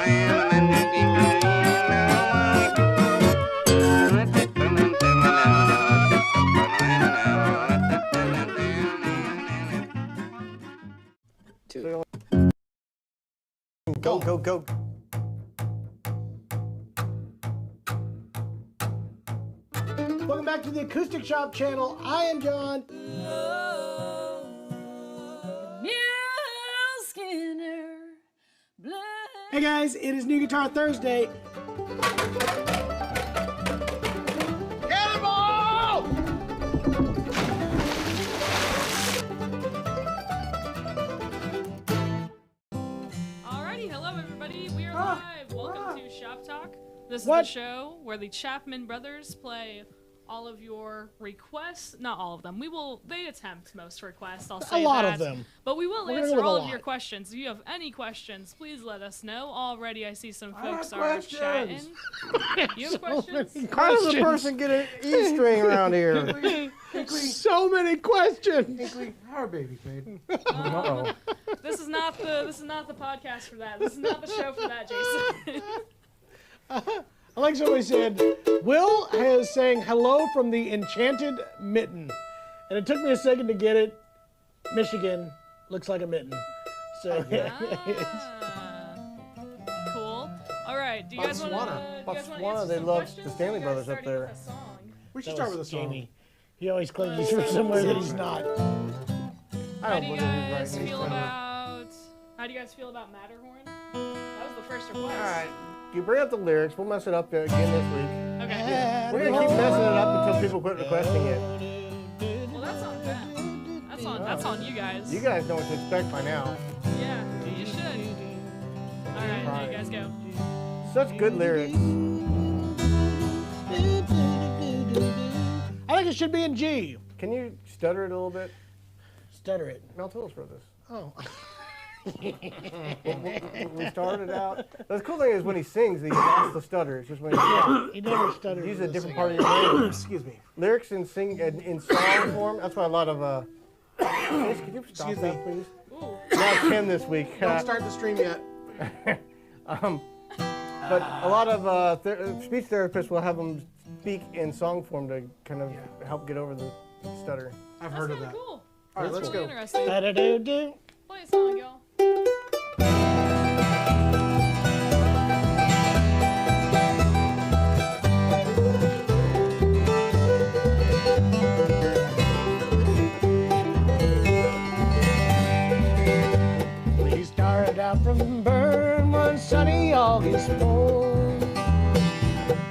Go, go, go. Welcome back to the Acoustic Shop channel. I am John. Hey guys, it is New Guitar Thursday. Cannonball! Alrighty, hello everybody. We are live. Welcome to Shop Talk. This is the show where the Chapman brothers play all of your requests. Not all of them. They attempt most requests. I'll say a lot that. of them. But we will answer all of your questions. If you have any questions, please let us know. Already, I see some folks are chatting. You have questions? How does a person get an E string around here? So many questions. How are baby paid? Uh-oh. This is not the podcast for that. This is not the show for that, Jason. I like somebody said, Will is saying hello from the Enchanted Mitten. And it took me a second to get it. Michigan looks like a mitten. So cool. All right. Do you guys want to Botswana, they love the Stanley Brothers up there. We should start with a song. Jamie. He always claims he's from somewhere that he's not. How do you guys feel about Matterhorn? That was the first request. All right. You bring up the lyrics. We'll mess it up again this week. Okay. We're going to keep messing it up until people quit requesting it. Well, that's on them. That's on you guys. You guys know what to expect by now. Yeah, you should. All right, there you guys go. Such good lyrics. I think it should be in G. Can you stutter it a little bit? Stutter it. Mel Tillis wrote this. Oh. We started out. The cool thing is when he sings, he lost the stutter. It's just when He never stuttered. use a different part of your brain. Excuse me. Lyrics in song form. That's why a lot of Chase, could you stop that, please? Ooh. Now Tim this week. Don't start the stream yet. But a lot of speech therapists will have them speak in song form to kind of help get over the stutter. I've That's heard of kind of that. cool. All right, That's let's really go. interesting. Da-da-do-do. Play a song, y'all. We started out from Bern one sunny August morn.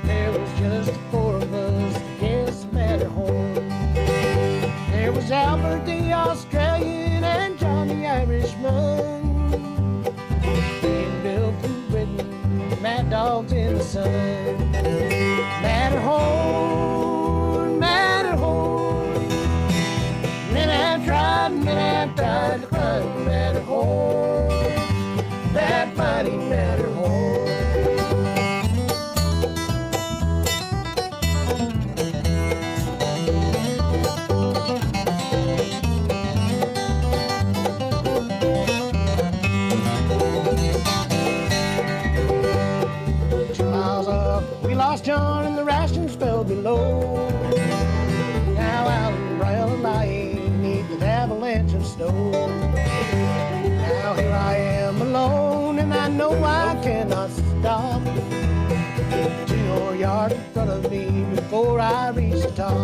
There was just the four of us against Matterhorn. There was Albert the Australian and John the Irishman. And Bill from Britain, Mad Dogs in the sun. Matterhorn, Matterhorn. Men have tried to climb the Matterhorn. That mighty Matterhorn. We lost John and the rations fell below. Now out in Braille lying neath an avalanche of snow. Now here I am alone and I know I cannot stop. 2 yards in front of me before I reach the top.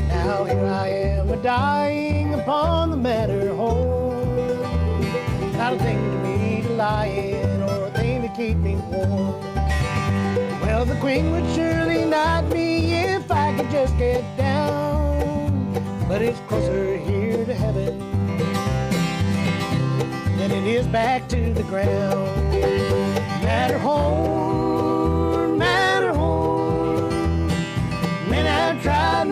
Now here I am a-dying upon the Matterhorn. Not a thing to me to lie in or a thing to keep me warm. Well, the Queen would surely knight me if I could just get down. But it's closer here to heaven than it is back to the ground. Matterhorn, Matterhorn. Men have tried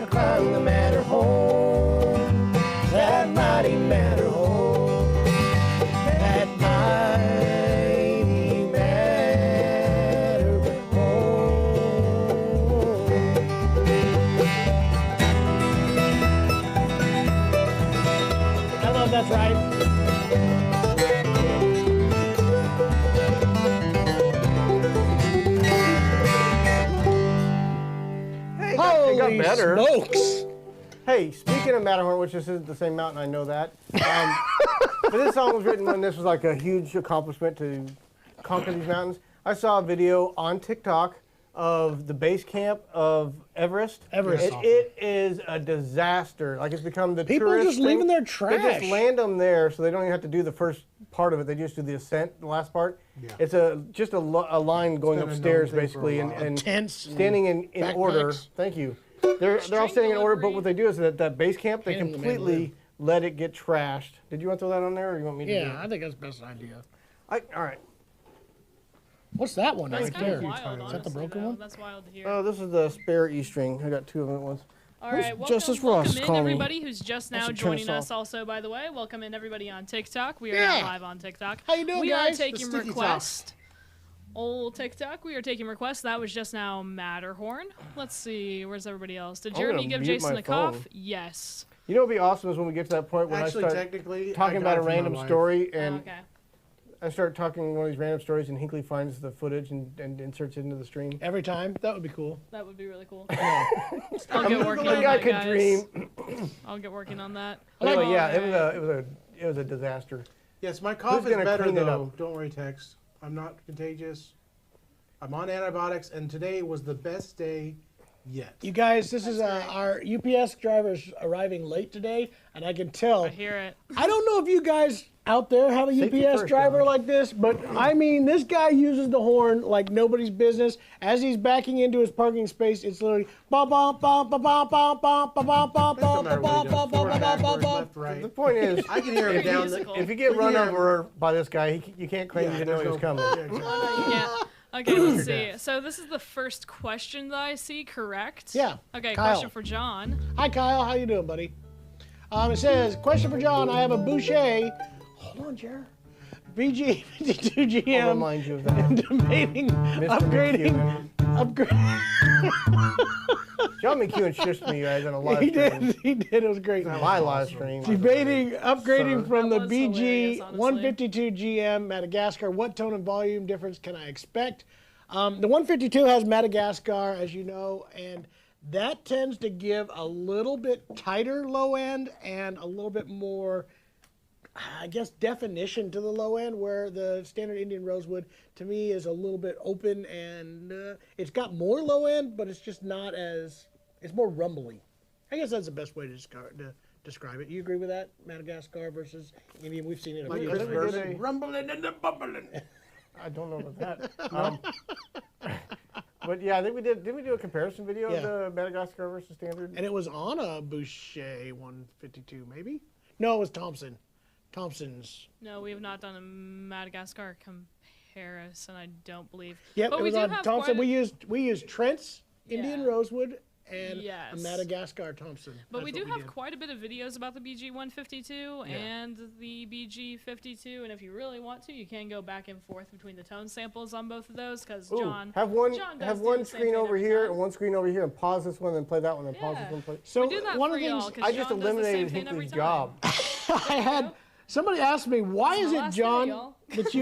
to climb the Matterhorn. That mighty Matterhorn. That mighty Matterhorn. I love That's Right. better. Smokes. Hey, speaking of Matterhorn, which this isn't the same mountain, I know that. But this song was written when this was like a huge accomplishment to conquer these mountains. I saw a video on TikTok of the base camp of Everest. It is a disaster. Like, it's become the People are tourist just thing. leaving their They trash. just land them there, so they don't even have to do the first part of it. They just do the ascent, the last part. Yeah. It's just a line going been a known upstairs, thing for a basically, while. and Tents, standing in order. backpacks. Thank you. They're all standing in order, but what they do is that base camp, they Can't even make completely let it get trashed. Did you want to throw that on there, or you want me to do Yeah, it? I think that's the best idea. All right. What's that one That's right kind there? of wild, Is that the honestly, broken though. one? That's wild to hear. Oh, this is the spare E string. I got two of them at once. All right, Justice welcome Ross in calling me. everybody who's just now should turn joining this us. off. Also, by the way, welcome in everybody on TikTok. We are Yeah. now live on TikTok. How you doing, we guys? are taking The sticky requests. Old TikTok, we are taking requests. That was just now Matterhorn. Let's see, where's everybody else? Did I'm Jeremy gonna give mute Jason my a cough? phone. Yes. You know what would be awesome is when we get to that point when Actually, I start technically, talking I about got a it from my random wife. story, Oh, and okay. I start talking one of these random stories, and Hinkley finds the footage and inserts it into the stream. Every time? That would be cool. That would be really cool. I'll get working The on guy that, could guys. dream. I'll get working on that. Anyway, yeah, Alright. it was a disaster. Yes, my cough is gonna better clean it though. up? Don't worry, Tex. I'm not contagious. I'm on antibiotics, and today was the best day yet. You guys, this is That's our UPS driver's arriving late today, and I can tell. I hear it. I don't know if you guys out there have a Safety UPS first, driver John. like this, but I mean, this guy uses the horn like nobody's business. As he's backing into his parking space, it's literally ba ba ba ba ba ba ba ba ba ba Doesn't matter ba what he ba does. ba Forward, ba ba backwards, ba. left, right. The point is, I can hear him down the. Musical. if you get We run can hear over by this guy, you can't claim you didn't know he was coming. Yeah, exactly. Yeah. Okay, let's see. So this is the first question that I see, correct? Yeah. Okay, Kyle. question for John. Hi, Kyle. How you doing, buddy? It says, question for John. I have a Boucher. Hold on, Jer. BG 52 I'll GM. remind you of that. Debating Mr. upgrading. John McEwen shushed me, guys, on a live He stream. did. He did. It was great. My live stream. Debating upgrading from the That was BG hilarious, honestly. 152 GM Madagascar. What tone and volume difference can I expect? The 152 has Madagascar, as you know, and that tends to give a little bit tighter low end and a little bit more, I guess, definition to the low end, where the standard Indian Rosewood, to me, is a little bit open, and it's got more low end, but it's just not as, it's more rumbly. I guess that's the best way to describe it. You agree with that? Madagascar versus Indian? We've seen it a Like few Chris did times. we- Vernon, rumbling and the bumbling. I don't know about that. But yeah, I think we did. Did we do a comparison video Yeah. of the Madagascar versus standard? And it was on a Boucher 152, maybe? No, it was Thompson. Thompson's. No, we have not done a Madagascar comparison, I don't believe. Yep, but it we was do on have Thompson. quite a- We used Trent's Indian Yeah. Rosewood and a Yes. Madagascar Thompson. But we That's do what have quite a bit of videos about the BG 152 and the BG 52, and if you really want to, you can go back and forth between the tone samples on both of those, because Ooh, John have one John does have do one the same screen thing over every here time. and one screen over here, and pause this one, then play that one, then pause Yeah. this one. Play. So we do that one for of the y'all, things 'cause I just John does the same eliminated thing every Hinkley's time. job. I had somebody asked me, why It's is the it, last John, day, y'all. that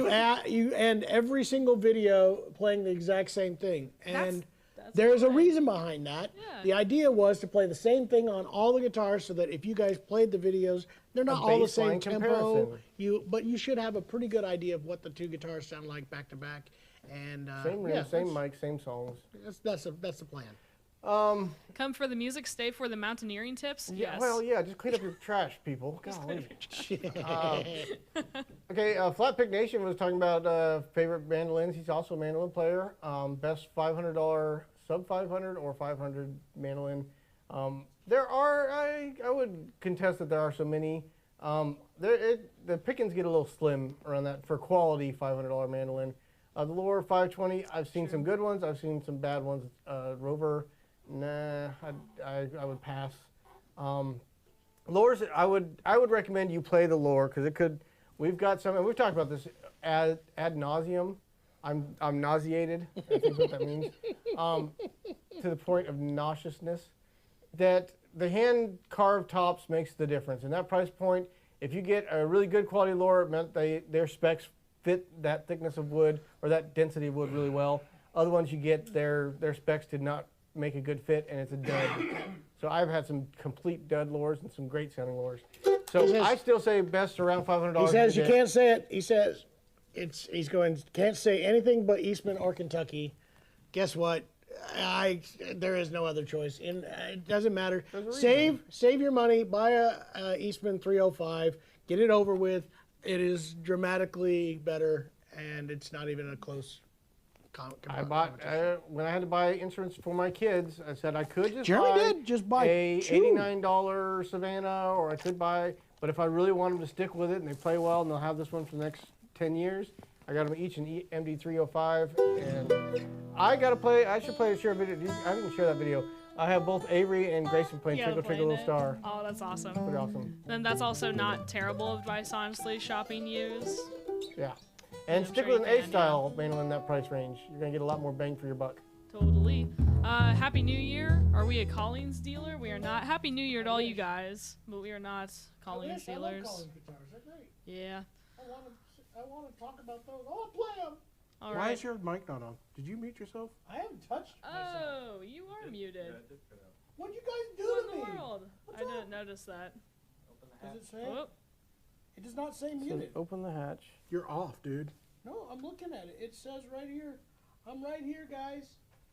you end every single video playing the exact same thing? And That's there's a fine. reason behind that. Yeah. The idea was to play the same thing on all the guitars, so that if you guys played the videos, they're not all the same baseline tempo. comparison. But you should have a pretty good idea of what the two guitars sound like back to back. And Same room, yeah, same mic, same songs. that's the plan. Come for the music, stay for the mountaineering tips. Yeah, Yes. well, yeah, just clean up your trash, people. Golly. Okay, Flat Pick Nation was talking about favorite mandolins. He's also a mandolin player. Best $500 sub 500 or 500 mandolin. There are, I would contest that there are so many. The pickings get a little slim around that for quality $500 mandolin. The lower 520, I've seen some good ones. I've seen some bad ones. Rover, nah, I would pass. Lures, I would recommend you play the lure, because it could. We've got some, and we've talked about this ad nauseum. I'm nauseated. I think what that means. To the point of nauseousness. That the hand carved tops makes the difference. And that price point, if you get a really good quality lure, it meant their specs fit that thickness of wood or that density of wood really well. Other ones you get their specs did not make a good fit, and it's a dud. So I've had some complete dud lures and some great sounding lures. So says- I still say best around $500. He says to you get. can't say it. He says can't say anything but Eastman or Kentucky. Guess what? There is no other choice. It doesn't matter. Save your money. Buy a Eastman 305. Get it over with. It is dramatically better, and it's not even a close. I bought when I had to buy insurance for my kids. I said I could just Jeremy buy did just buy a two. $89 Savannah, or I could buy. But if I really want them to stick with it and they play well and they'll have this one for the next 10 years, I got them each an MD305, and I gotta play. I should play a share video. I didn't share that video. I have both Avery and Grayson playing Yeah, Twinkle Twinkle Little Star. Oh, that's awesome. Pretty awesome. Then that's also not terrible advice, honestly, shopping used. Yeah. And I'm stick sure with you an can, A-style mandolin in that price range. You're going to get a lot more bang for your buck. Totally. Happy New Year. Are we a Collings dealer? We are not. Happy New Year to all you guys, but we are not Collings I love dealers. Collins guitars. They're great. Yeah. I want to talk about those. I want to play them. All Why right. is your mic not on? Did you mute yourself? I haven't touched myself. Oh, you are muted. What'd you guys do What to in me? the world? What's I up? didn't notice that. Does it say? Oh, It does not say So muted. open the hatch. You're off, dude. No, I'm looking at it. It says right here. I'm right here, guys.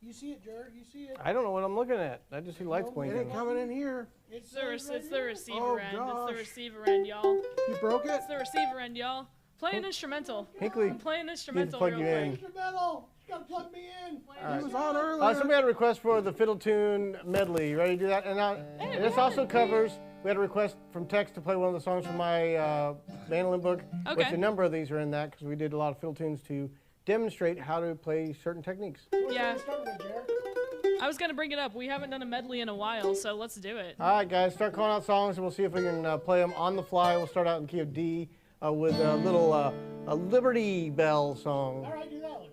You see it, Jared? You see it? I don't know what I'm looking at. I just see lights No, It blinking. ain't coming in here. It it's says right the here. receiver Oh, end. It's gosh. the receiver end, y'all. You broke it? It's the receiver end, y'all. Play an instrumental. Hinkley, Play an instrumental plug real you quick. in. Instrumental. You gotta plug me in. He was on earlier. somebody had a request for the fiddle tune medley. You ready to do that? And this also covers. We had a request from Tex to play one of the songs from my mandolin book, which Okay. a number of these are in that because we did a lot of fiddle tunes to demonstrate how to play certain techniques. Yeah. Start with it, Jared. I was gonna bring it up. We haven't done a medley in a while, so let's do it. All right, guys, start calling out songs, and we'll see if we can play them on the fly. We'll start out in key of D with a little a Liberty Bell song. All right, do that one.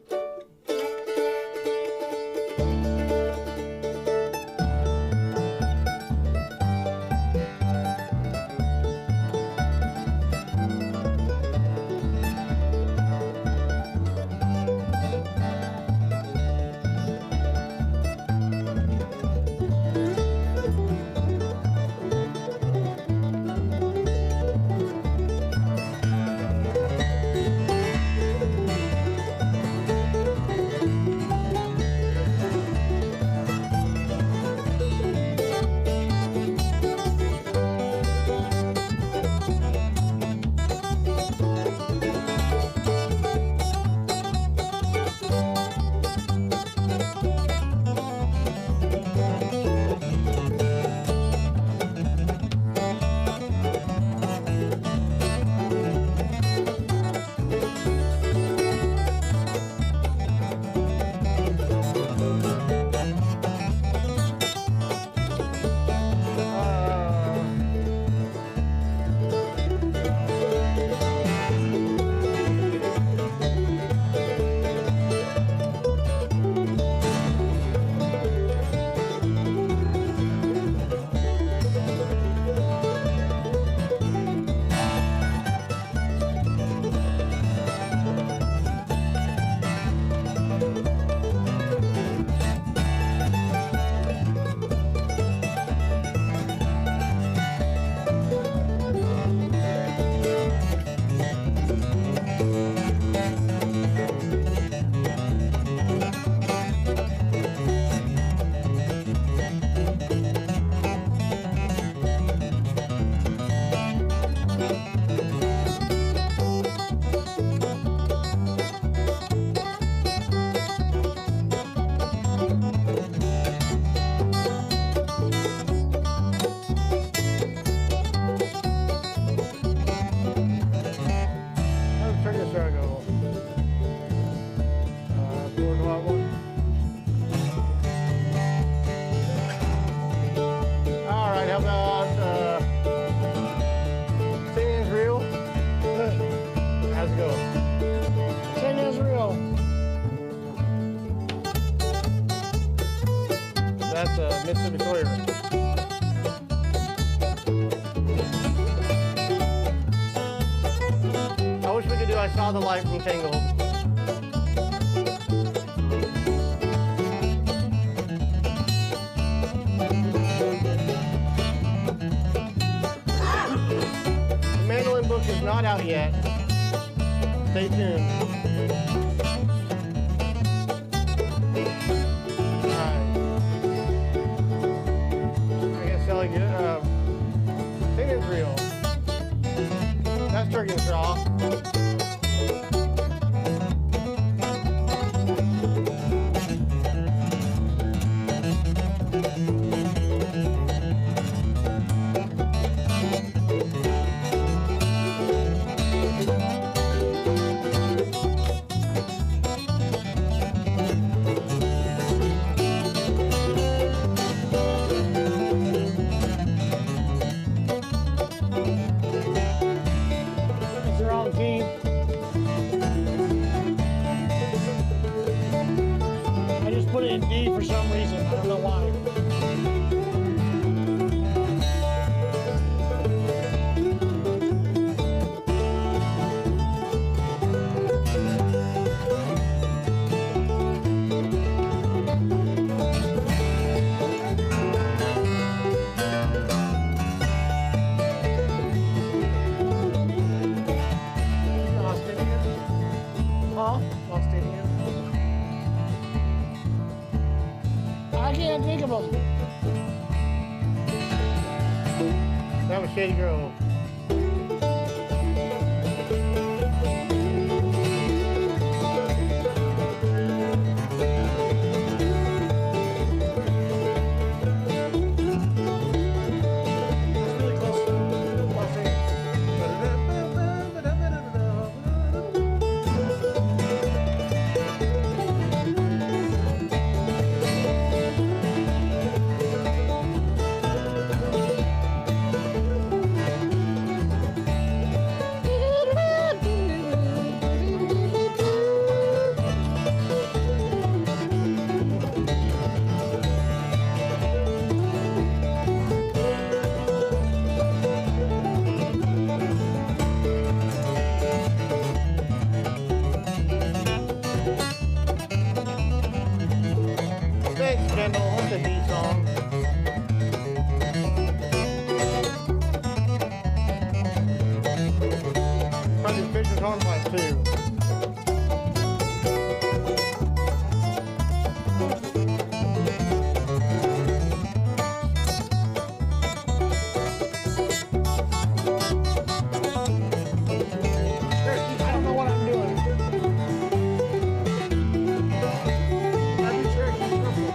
Turn this around, go. Forward a lot more. All right, how about Singing's Real? How's it go? Sing is real. That's Mississippi Sawyer. I wish we could do I Saw the Light from Tangled. not out yet. Stay tuned. Alright. I guess Sally good. Singing's real. That's turkey and straw. It's the wrong key. I just put it in D for some reason. I don't know why. Lost Indian? Huh? Lost Indian? I can't think of them. That was Shady Grove. That's really close to Lost Thanks, Kendall. What's a D song? Probably Fisher's Hornpipe too. I don't know what I'm doing. Happy Cherokee Trumpet.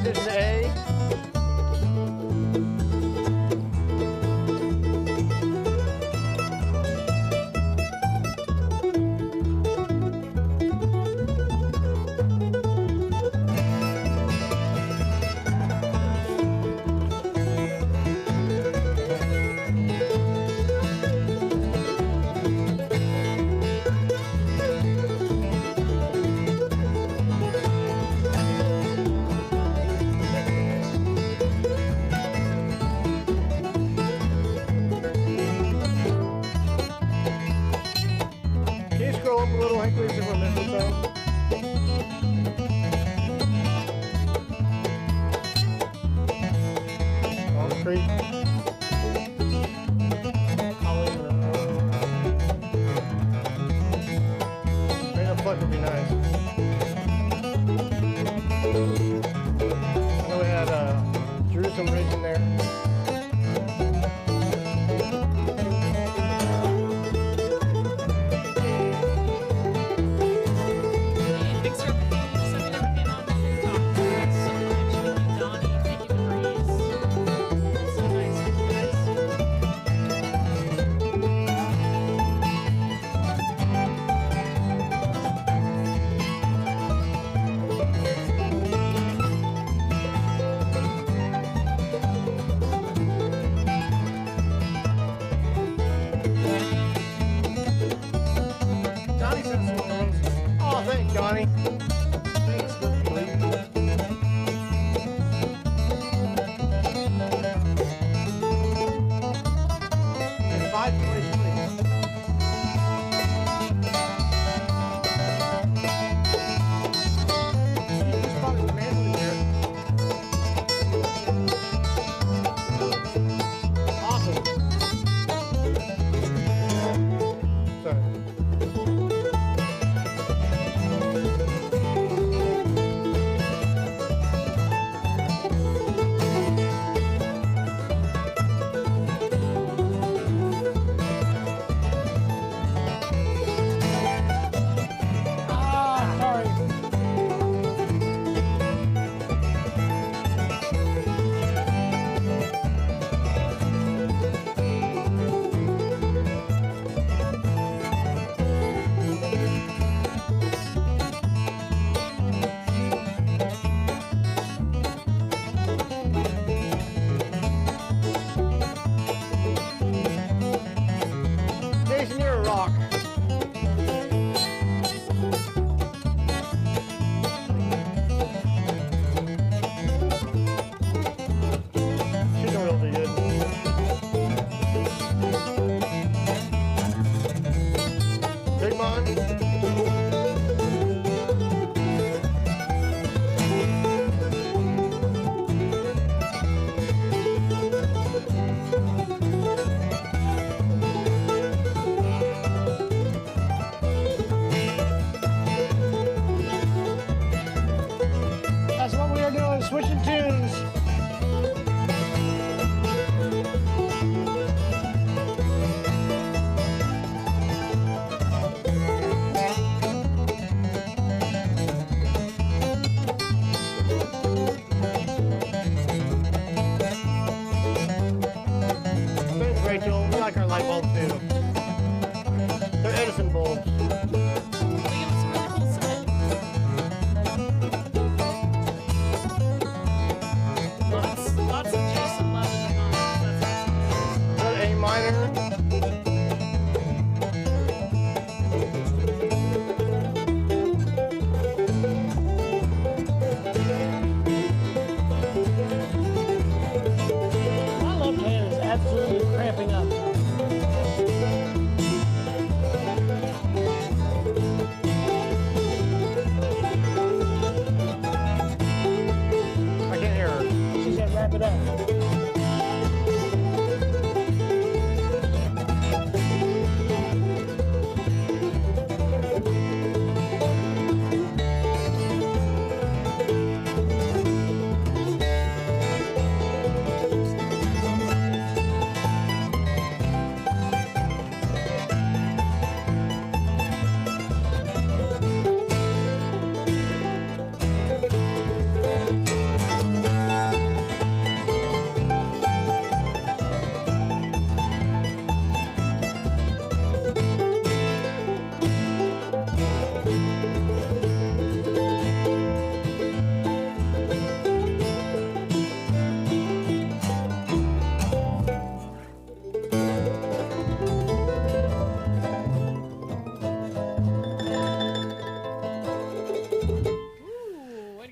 transition to A.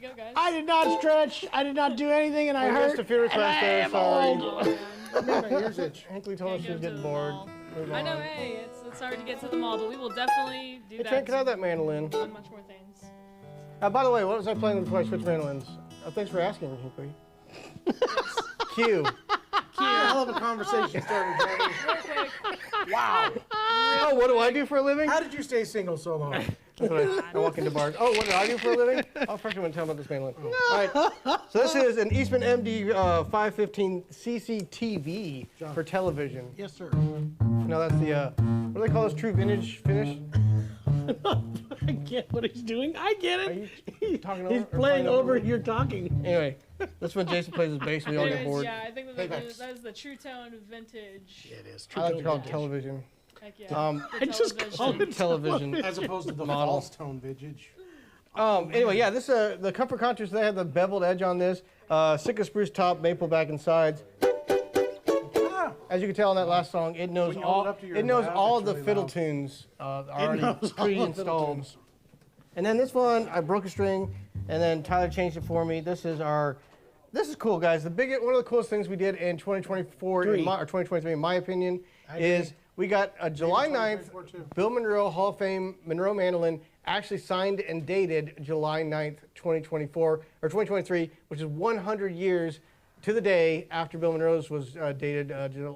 you go, guys. I did not stretch. I did not do anything, and I We hurt. missed a few requests and I there, am sorry. old. Oh, man. Man, my ears itch. Hinckley told us Can't she was go to getting the bored. mall. Move I know, on. hey, it's hard to get to the mall, but we will definitely do Hey, that. Trent, can I have that mandolin? And much more things. By the way, what was I playing before I switched mandolins? Thanks for asking, Hinckley. Q. Hell of a conversation started, Jeremy. Real quick. Wow. Oh, what do I do for a living? How did you stay single so long? That's what I walk into bars. Oh, what do I do for a living? Oh, first I'm going to tell about this mandolin. All right. So this is an Eastman MD 515 CCTV for television. Yes, sir. Now that's the, what do they call this, true vintage finish? I get what he's doing. I get Are it. you talking over? He's or playing over me? your talking. Anyway, that's when Jason plays his bass. We all get Anyways, bored. yeah, I think Hey, that, guys. that is the True Tone Vintage. It is. I like to call it television. Heck yeah. I just call it Television. As opposed to the Model. false tone vintage. Anyway, yeah, this the comfort contours. They have the beveled edge on this. Sitka spruce top, maple back and sides. Ah, As you can tell in that last song, it knows When you hold all. it up to your It knows mouth, all it's the really fiddle loud. tunes knows all already the fiddle pre-installed. tunes. And then this one, I broke a string, and then Tyler changed it for me. This is cool, guys. One of the coolest things we did in 2024 or 2023, in my opinion, is we got a July 9th 2024 too. Bill Monroe Hall of Fame Monroe mandolin, actually signed and dated July 9th, 2024 or 2023, which is 100 years to the day after Bill Monroe's was dated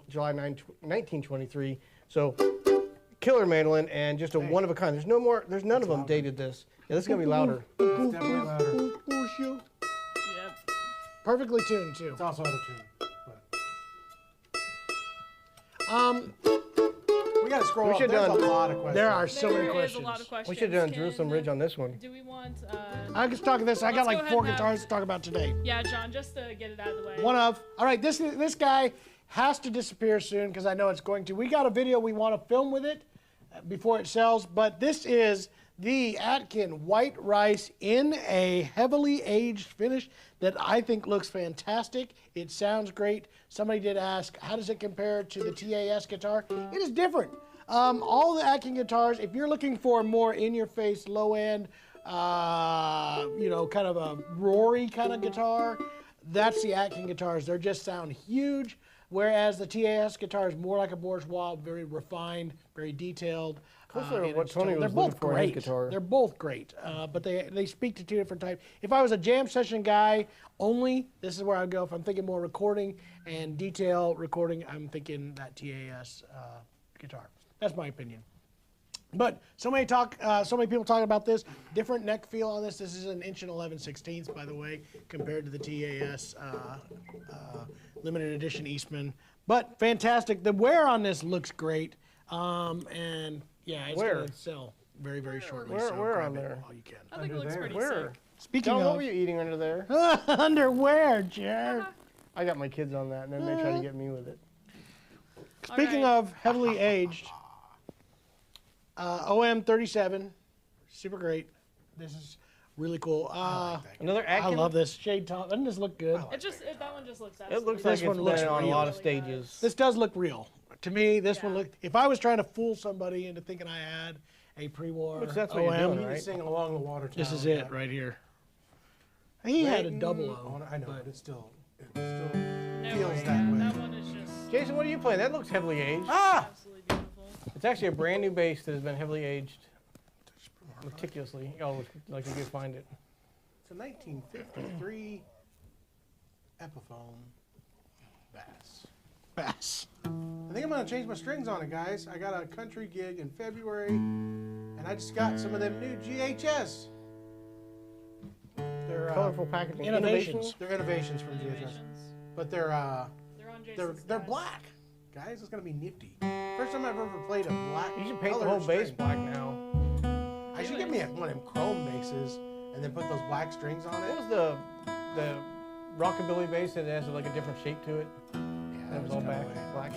July 9, 1923. So, killer mandolin and just a one of a kind. There's none of them dated this. Yeah, this is gonna be louder. It's definitely louder. Yep. Perfectly tuned too. It's also out of tune. We gotta scroll We up. should There's done- a lot of questions. There are so many There is questions. a lot of questions. We should have done Can- Jerusalem Ridge on this one. Do we want? I was talking this. I got Let's go like ahead 4 and have- guitars to talk about today. Yeah, John, just to get it out of the way. All right, this guy has to disappear soon because I know it's going to. We got a video we want to film with it before it sells, but this is the Atkin White Rice in a heavily aged finish that I think looks fantastic. It sounds great. Somebody did ask, how does it compare to the TAS guitar? It is different. All the Atkin guitars, if you're looking for a more in-your-face, low-end, kind of a Rory kind of guitar, that's the Atkin guitars. They just sound huge, whereas the TAS guitar is more like a bourgeois, very refined, very detailed. Closer to in what its Tony tone. was They're both looking for in his great. guitar. They're both great, but they speak to two different types. If I was a jam session guy only, this is where I'd go. If I'm thinking more recording and detail recording, I'm thinking that TAS guitar. That's my opinion. But so many people talk about this. Different neck feel on this. This is an 1 11/16, by the way, compared to the TAS limited edition Eastman. But fantastic. The wear on this looks great. And yeah, it's Where? going to sell very, very shortly. Where- so where grab on it there? while you can. I think it Under looks there. pretty Where? sick. Speaking John, what of were you eating under there? underwear, Jared. I got my kids on that, and then they try to get me with it. Speaking All right. of heavily aged, OM 37, super great. This is really cool. Another I Atkin. love this shade top. Doesn't this look good? That one just looks. It looks This like it's one looks been on a lot of really stages. This does look real. To me, this one Yeah. looked. If I was trying to fool somebody into thinking I had a pre-war Which that's what you're OM, doing, You need right? to sing along the water tower. this is it right here. He had a double O. I know, but it still feels way. that way. That one is just Jason, what are you playing? That looks heavily aged. Ah! absolutely beautiful. It's actually a brand new bass that has been heavily aged meticulously. Oh, like you could find it. It's a 1953 Epiphone bass. Bass. I think I'm gonna change my strings on it, guys. I got a country gig in February, and I just got some of them new GHS. They're Colorful packaging. Innovations. they're innovations from GHS, Innovations. but They're on Jason's they're desk. black, guys. It's gonna be nifty. First time I've ever played a black. You should paint the colored whole bass string. black now. I should get me one of them chrome bases and then put those black strings on What it. was the rockabilly bass that has like a different shape to it? Yeah, That was all kinda back, way. black,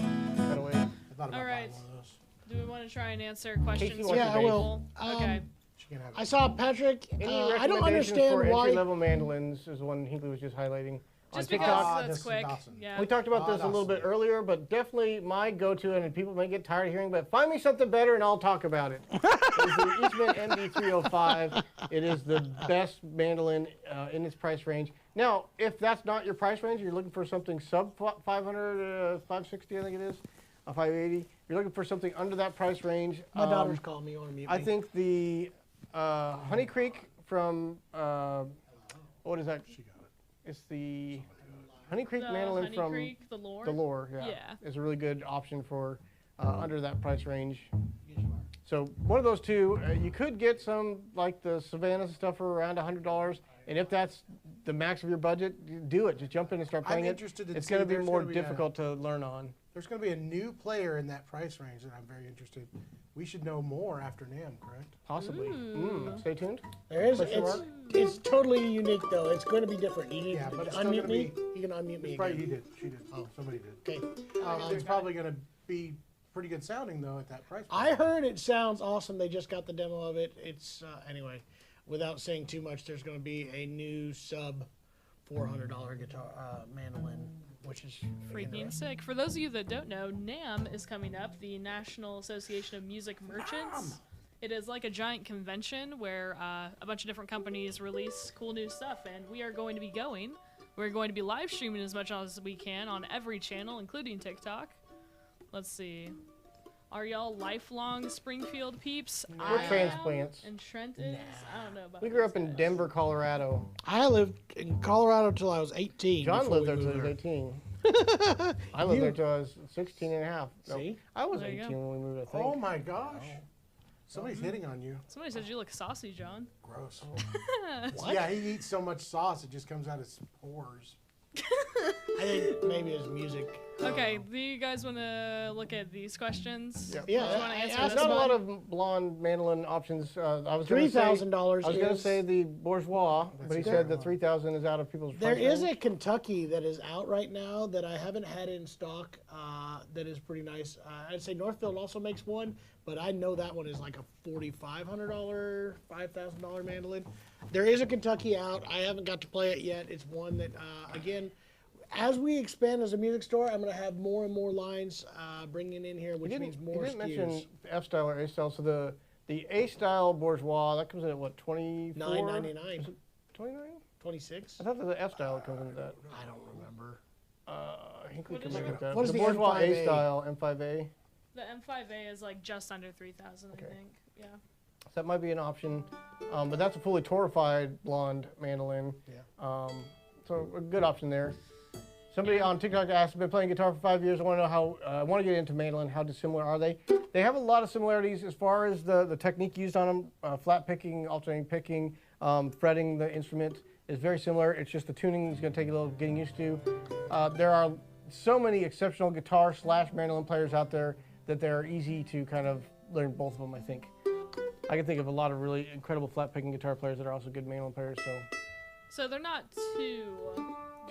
cut away. I thought about All right. buying one of those. Do we want to try and answer questions? Casey from wants Yeah, I will. people? Okay. She can have it. I saw Patrick. Any I don't recommendations understand for why. entry-level mandolins is the one Hinkley was just highlighting. on Just TikTok. because that's Dustin quick. Dawson. Yeah. We talked about this a little bit earlier, but definitely my go-to, and people may get tired of hearing, but find me something better and I'll talk about it. It's the Eastman MD305. It is the best mandolin in its price range. Now, if that's not your price range, you're looking for something sub 500, 560, I think it is, 580. You're looking for something under that price range. My daughter's calling me. You want to mute me? I think the Honey Creek from, what is that? She got it. It's the Honey Creek The mandolin Honey from Creek, the lore. the lore. Yeah, Yeah. is a really good option for under that price range. So one of those two, you could get some like the Savannah stuff for around $100, and if that's the max of your budget, do it. Just jump in and start playing I'm it. interested to It's see going to be there's more gonna be a- difficult to learn on. There's going to be a new player in that price range that I'm very interested. We should know more after NAMM, correct? Possibly. Ooh. Stay tuned. There is. Question It's totally unique though. It's going to be different. You need Yeah, to but it's still unmute gonna me. be- You can unmute me Probably he again. did. She did. Oh. Somebody did. Okay. It's probably going to be pretty good sounding though at that price. I heard it sounds awesome. They just got the demo of it. It's anyway. Without saying too much, there's going to be a new sub $400 guitar mandolin, which is Freaking sick. For those of you that don't know, NAMM is coming up, the National Association of Music Merchants. It is like a giant convention where a bunch of different companies release cool new stuff, and we are going to be going. We're going to be live streaming as much as we can on every channel, including TikTok. Let's see. Are y'all lifelong Springfield peeps? We're I am, transplants. and Trent is? I don't know about We grew up these in guys. Denver, Colorado. I lived in Colorado till I was 18. John before lived there we till he moved was 18. I lived You- there till I was 16 and a half. No, See? I was There you 18 go. when we moved, I think. Oh my gosh. Somebody's hitting on you. Somebody said you look saucy, John. Gross. What? Yeah, he eats so much sauce it just comes out his pores. I think maybe it's music. Okay, do you guys want to look at these questions? Yep. Yeah, Which one I answer asked this Not a one? lot of blonde mandolin options. I was gonna say- $3,000 I was going to is- say the bourgeois, but he That's said there. the 3,000 is out of people's There price is range. a Kentucky that is out right now that I haven't had in stock that is pretty nice. I'd say Northfield also makes one, but I know that one is like a $4,500, $5,000 mandolin. There is a Kentucky out. I haven't got to play it yet. It's one that, again, as we expand as a music store, I'm going to have more and more lines bringing in here, which means more You didn't SKUs. mention F style or A style. So the A style bourgeois that comes in at what, 24? $9.99, 29? 26. I thought the F style comes in at that. I don't remember. I think we What come is in it? at that. What is the bourgeois A M5A? style M5A? The M5A is like just under 3,000, Okay. I think. Yeah. So that might be an option, but that's a fully torrefied blonde mandolin. Yeah. So a good option there. Somebody on TikTok asked, "I've been playing guitar for 5 years. I want to know how. I want to get into mandolin. How dissimilar are they? They have a lot of similarities as far as the technique used on them. Flat picking, alternating picking, fretting the instrument is very similar. It's just the tuning is going to take a little getting used to. There are so many exceptional guitar / mandolin players out there that they're easy to kind of learn both of them. I think. I can think of a lot of really incredible flat picking guitar players that are also good mandolin players. So they're not too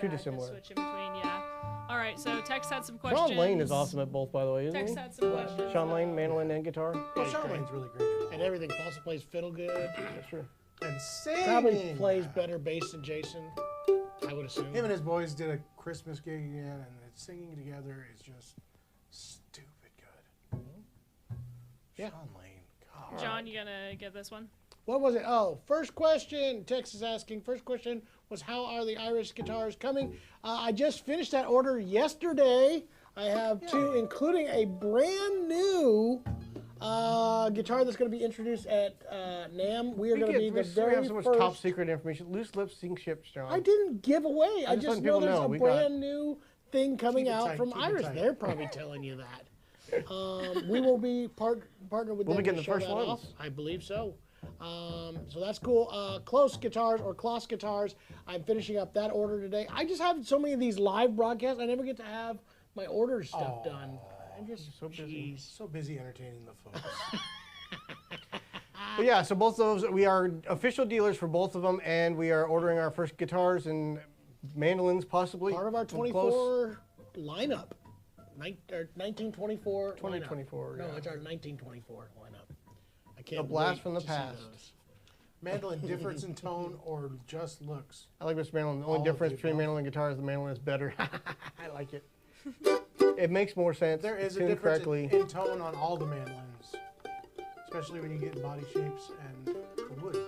bad dissimilar. to switch in between, yeah. All right, so Tex had some questions. Sean Lane is awesome at both, by the way, isn't Tex he? had some questions. Sean Lane, mandolin and guitar. Well, Sean Lane's really great at And everything. Also plays fiddle good. That's true. And singing. Probably plays better bass than Jason, I would assume. Him and his boys did a Christmas gig again, and the singing together is just stupid good. Yeah. Sean Lane. God. John, you gonna get this one? What was it? Oh, first question. Tex is asking. First question was, how are the Irish guitars coming? I just finished that order yesterday. I have two, including a brand new guitar that's going to be introduced at NAMM. We are going to be the we very have so much first. top secret information. Loose lips sink ships, John. I didn't give away. I just just letting know people there's know. a We got- brand new thing coming Keep it out tight, from keep it Irish. tight. They're probably telling you that. We will be partnered with We'll them be getting to the show first that ones. off. I believe so. So that's cool. Close guitars or Kloss guitars. I'm finishing up that order today. I just have so many of these live broadcasts. I never get to have my order stuff done. I'm just so busy. jeez. So busy entertaining the folks. But yeah, so both of those, we are official dealers for both of them, and we are ordering our first guitars and mandolins possibly. Part of our Close. 24 lineup. 1924 2024, lineup. No, yeah. it's our 1924 lineup. I can't A blast wait from the to see past. those. Mandolin difference in tone or just looks? I like Mr. Mandolin. The only All of difference the between above. mandolin and guitar is the mandolin is better. I like it. It makes more sense. There is a tuned difference correctly. in tone on all the mandolins, especially when you get in body shapes and the woods.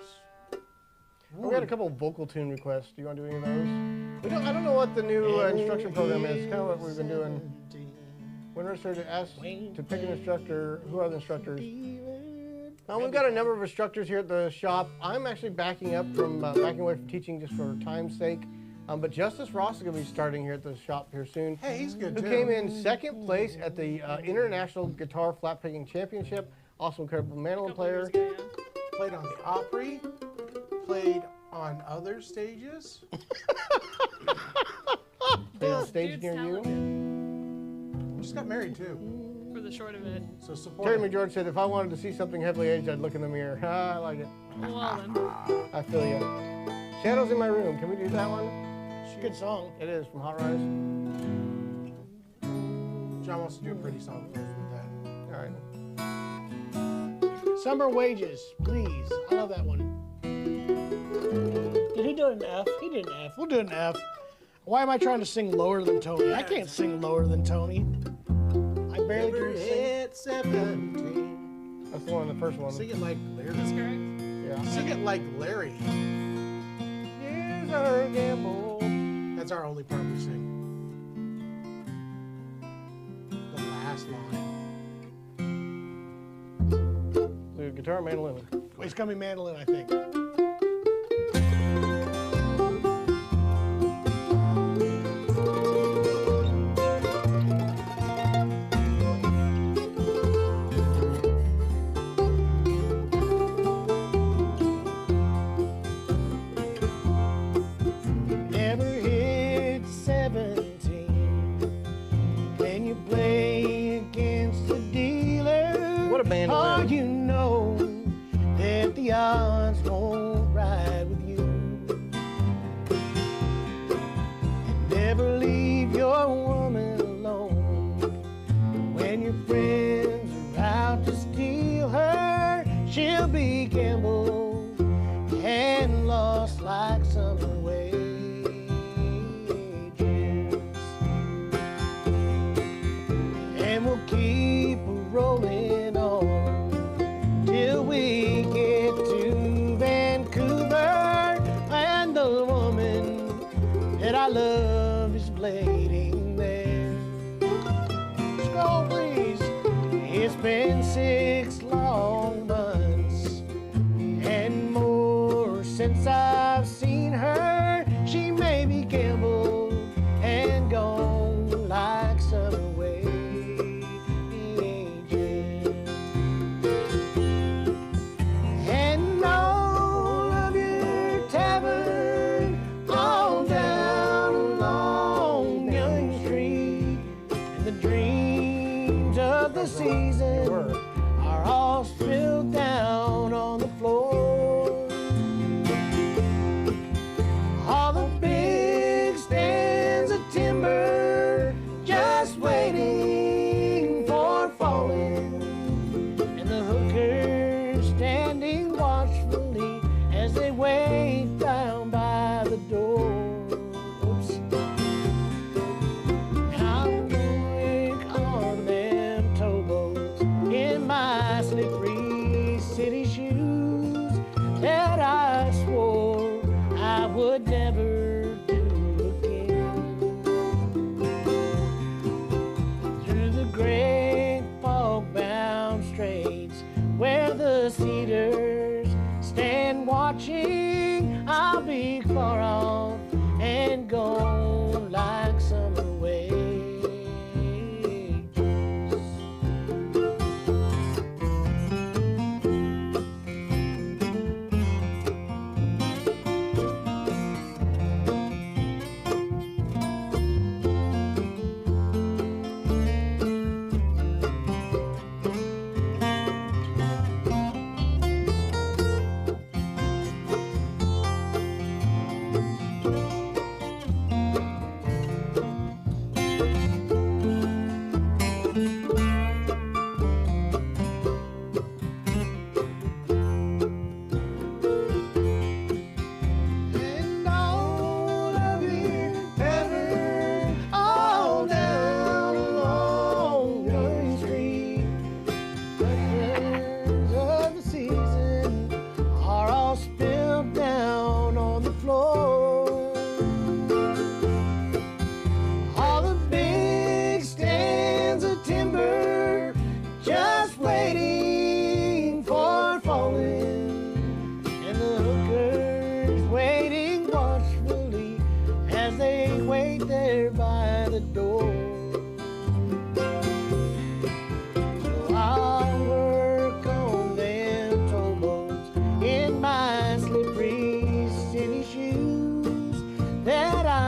We had a couple of vocal tune requests. Do you want to do any of those? I don't know what the new instruction program is. Kind of what we've been doing. When we're starting to ask to pick an instructor, who are the instructors? Now we've got a number of instructors here at the shop. I'm actually backing up from backing away from teaching just for time's sake. But Justice Ross is going to be starting here at the shop here soon. Hey, he's good Who too. came in second place at the International Guitar Flat Picking Championship. Also incredible mandolin player. Played on the Opry. Played on other stages. Played on stage Dude's near you. talented. Just got married too. For the short of it. So support Terry him. McGeorge said if I wanted to see something heavily aged, I'd look in the mirror. I like it. Well then. I feel you. Shadows in My Room. Can we do that one? Good song. It is from Hot Rise. John wants to do a pretty song first with that. All right. Summer Wages, please. I love that one. Did he do an F? He did an F. We'll do an F. Why am I trying to sing lower than Tony? I can't sing lower than Tony. I barely Never can sing. hit 17. That's the one, the first one. Sing it like Is Larry. this correct? Yeah. Sing it like Larry. Years are a gamble. That's our only part we sing. The last line. So guitar, mandolin. It's gonna be mandolin, I think. Never hit 17. Can you play against the dealer? What a band to Oh, win. you know that the odds won't ride with you. And never leave your woman alone. When your friends are out to steal her, she'll be gambled and lost like summer wages. And we'll keep rolling on till we get to Vancouver, and the woman that I love is blading there. Scroll, please. It's been 6 long months and more since I've seen her. She may be gambled and gone like summer wages. And all of your tavern all down along Young Street, and the dreams of the season are all spilled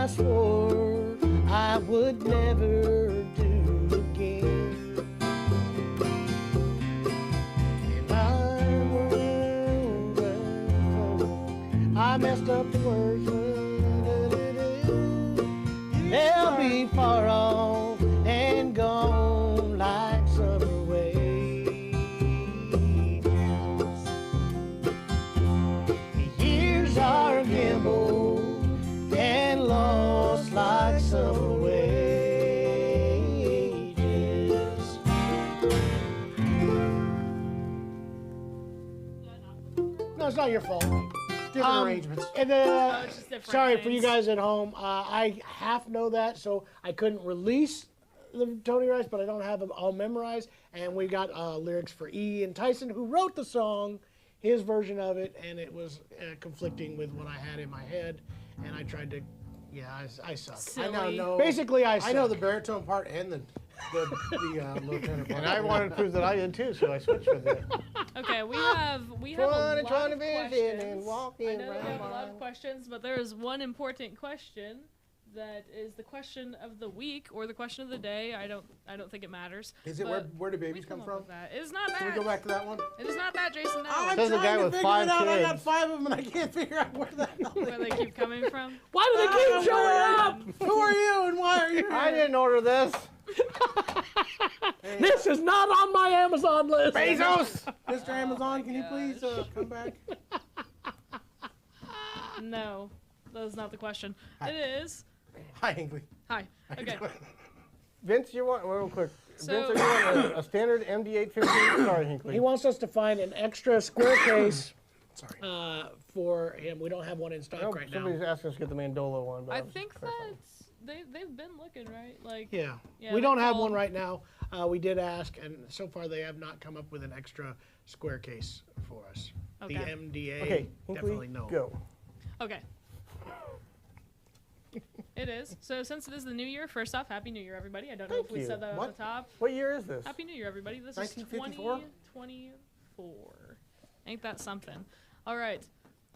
I swore I would never do again. And I messed up the words. They'll be far off and gone like summer waves. Years are gambled and lost like summer wages. No, it's not your fault. Different arrangements. And it's just different sorry for things. you guys at home. I half know that, so I couldn't release the Tony Rice, but I don't have them all memorized. And we got lyrics for E. and Tyson, who wrote the song, his version of it, and it was conflicting with what I had in my head. And I tried to, I suck. Silly. I now know. Basically, I suck. I know the baritone part and the low tenor part. And I wanted to prove that I did too, so I switched with it. Okay, we have a lot of Trying to visit questions. and walking I know that we have a lot around. of questions, but there is one important question that is the question of the week or the question of the day. I don't think it matters. Is it but where do we babies come up from? with that. It is not that. Can we go back to that one? It is not that, Jason. No. I'm Says a trying guy to with figure 5 it out. I got kids. 5 of them and I can't figure out where Where they keep coming from. Why do they keep showing up? Who are you and why are you here? I didn't order this. This is not on my Amazon list. Bezos! Mr. Amazon, can you please come back? No, that is not the question. Hi. It is. Hi, Hinkley. Hi. Okay. Vince, you want, real quick. So- Vince, are you want a standard MD850? Sorry, Hinkley. He wants us to find an extra square case Sorry. for him. We don't have one in stock Nope, right now. somebody's asking us to get the Mandola one. But I was think clarifying. that they've been looking, right? Like. Yeah. Yeah, We they don't have called- one right now. We did ask, and so far they have not come up with an extra square case for us. Okay. The MDA, Okay, definitely Hinkley, no. go. Okay. It is. So since it is the new year, first off, Happy New Year, everybody. I don't know Thank if we you. said that What? at the top. What year is this? Happy New Year, everybody. This 1954? is 2024. Ain't that something? All right.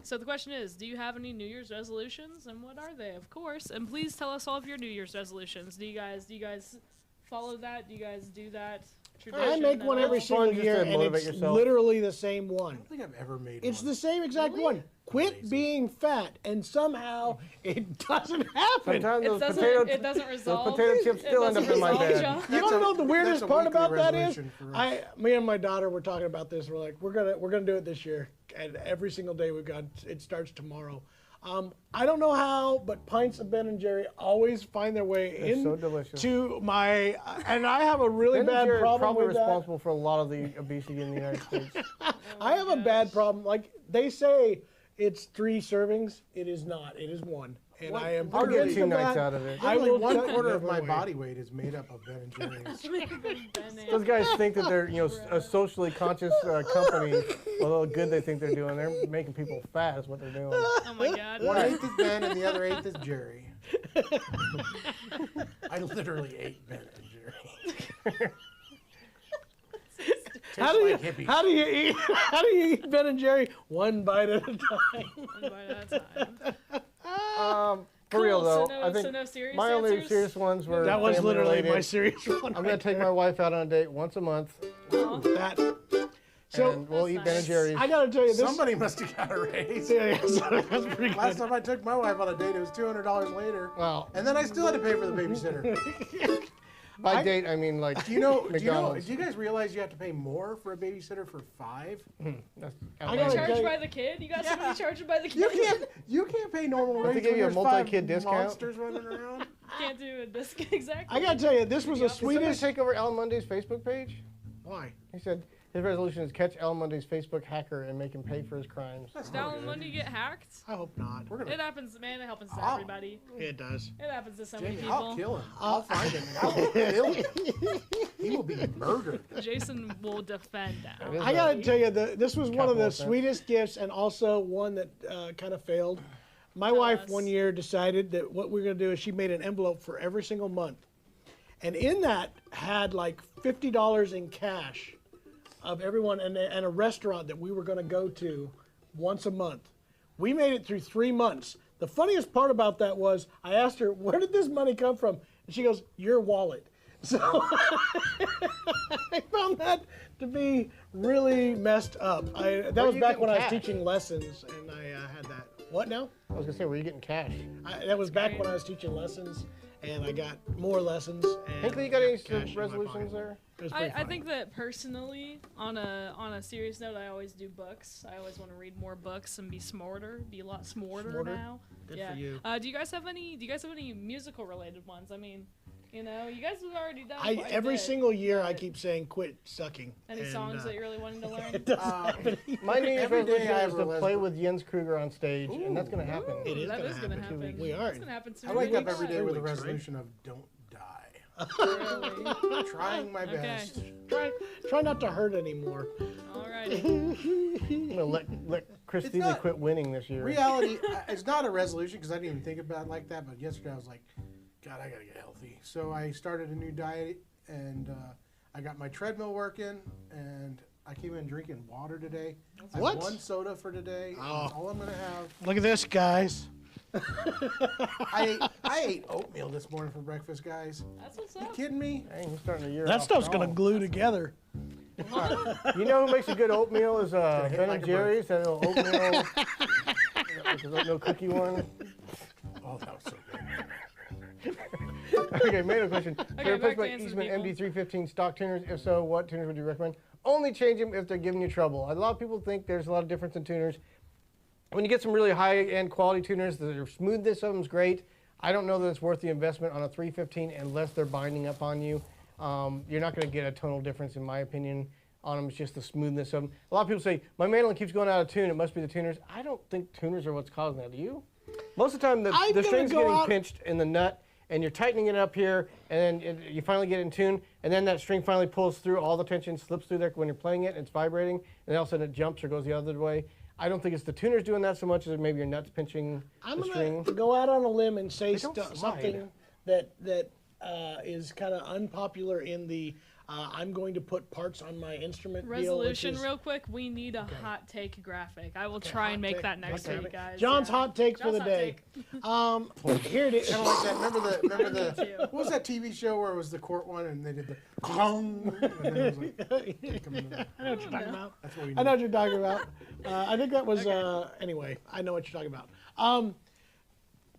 So the question is, do you have any New Year's resolutions, and what are they? Of course. And please tell us all of your New Year's resolutions. Do you guys follow that? Do you guys do that tradition? I make at one all? every single just year, to and motivate it's yourself. literally the same one. I don't think I've ever made It's one. the same exact one. Quit being fat, and somehow it doesn't happen. Sometimes It those doesn't. It doesn't resolve. potato chips it still end doesn't up in my resolve, bed. John. You want to know what the weirdest that's a part weekly about that is? resolution for us. Me and my daughter were talking about this. We're like, we're gonna do it this year, and every single day we've got. It starts tomorrow. I don't know how, but pints of Ben and Jerry always find their way They're in so delicious. to my, and I have a really Ben and bad Jerry are problem probably with that. responsible for a lot of the obesity in the United States. I have a bad problem. Like they say, it's 3 servings. It is not. It is 1, and I am. I'll get convinced 2 of nights that. out of it. I Only will 1/4 tell- of my never body weight is made up of Ben and Jerry's. Those guys think that they're, a socially conscious company. Although good they think they're doing, they're making people fat is what they're doing. Oh my God. 1/8 is Ben and the other 1/8 is Jerry. I literally ate Ben and Jerry. How do you like hippies. how do you eat how do you eat Ben and Jerry 1 bite at a time? One bite at a time. For real Cool, though, so no- I think so no serious my only answers? serious ones were That was family literally related. my serious one. I'm gonna take my wife out on a date once a month, that. So and we'll That's eat Ben and nice. Jerry's. I gotta tell you this. Somebody must have got a raise. Yeah, that's pretty Last good. time I took my wife on a date, it was $200 later. Well, And then I still had to pay for the babysitter. by date I mean like Do you McDonald's. do you guys realize you have to pay more for a babysitter for 5? That's I outlandish. gotta Charged tell by you- the kid? You got somebody charging by the You kid? can't pay normal Don't they rates give when you a there's multi-kid 5 discount? monsters running around. Can't do a disc exactly. I gotta tell you, this was the Did Did somebody sweetest. take over Alan Monday's Facebook page? Why? He said his resolution is catch Alan Monday's Facebook hacker and make him pay for his crimes. That's Did not Alan good. Monday get hacked? I hope not. We're It gonna happens, man. It happens to Oh. everybody. It does. It happens to so many Jamie, people. I'll kill him. I'll find him and I will kill him. He will be murdered. Jason will defend that. It is I gotta tell you, this was one of the Capital offense. sweetest gifts, and also one that kind of failed. My wife us. one year decided that what we're gonna do is she made an envelope for every single month, and in that had like $50 in cash of everyone and a restaurant that we were gonna go to once a month. We made it through 3 months. The funniest part about that was I asked her, where did this money come from? And she goes, your wallet. So I found that to be really messed up. That was you back when getting I was cash? teaching lessons, and I had that. What now? I was gonna say, were you getting cash? That was back when I was teaching lessons, and I got more lessons. And Hinkley, you got any cash in my resolutions pocket. there? It was pretty I funny. think that personally, on a serious note, I always do books. I always want to read more books and be smarter, be a lot smarter Smarter? now. Good yeah. for you. Do you guys have any musical related ones? I mean, you know, you guys have already done. I quite a every bit, single year I but keep saying quit sucking. Any and, songs that you're really wanting to learn? it doesn't happen. My New Year's Every day resolution I is have to a play resolution. with Jens Kruger on stage, and that's gonna happen. It is That gonna is gonna happen. happen. We are. It's gonna happen soon. I wake up Weeks. every day with a 2 weeks, right? resolution of don't die. Really? Trying my Okay. best. Try not to hurt anymore. Alrighty. I'm gonna let Chris It's Thiele not- quit winning this year. Reality, it's not a resolution because I didn't even think about it like that. But yesterday I was like, God, I gotta get healthy. So I started a new diet, and I got my treadmill working, and I came in drinking water today. I What? had one soda for today. Oh. That's all I'm gonna have. Look at this, guys. I ate oatmeal this morning for breakfast, guys. That's what's You up. kidding me? Dang, we're starting the year. That off stuff's gonna strong. glue together. You know who makes a good oatmeal is hit Ben like and a Jerry's. That little oatmeal, like the oatmeal cookie one. Oh, that was so good. Okay, main question. Okay, Replace back to by answer Eastman people. MD315 stock tuners. If so, what tuners would you recommend? Only change them if they're giving you trouble. A lot of people think there's a lot of difference in tuners. When you get some really high-end quality tuners, the smoothness of them is great. I don't know that it's worth the investment on a 315 unless they're binding up on you. You're not going to get a tonal difference, in my opinion, on them. It's just the smoothness of them. A lot of people say, my mandolin keeps going out of tune. It must be the tuners. I don't think tuners are what's causing that. Do you? Most of the time, I'm the gonna string's go getting out- pinched in the nut, and you're tightening it up here, and then you finally get in tune, and then that string finally pulls through, all the tension slips through there when you're playing it, and it's vibrating, and then all of a sudden it jumps or goes the other way. I don't think it's the tuners doing that so much as maybe your nuts pinching I'm the gonna string. go out on a limb and say They don't slide. something that is kind of unpopular in the I'm going to put parts on my instrument deal, which Resolution, is- real quick. We need a hot take graphic. I will try hot and make take. that next Okay. week, guys. John's yeah. hot take for John's the hot day. take. Here it is. Kind of like that. Remember Me the too. what was that TV show where it was the court one and they did the clong and then it was like come into the- I know what you're talking about. That's what we I know need. what you're talking about. I think that was anyway. I know what you're talking about.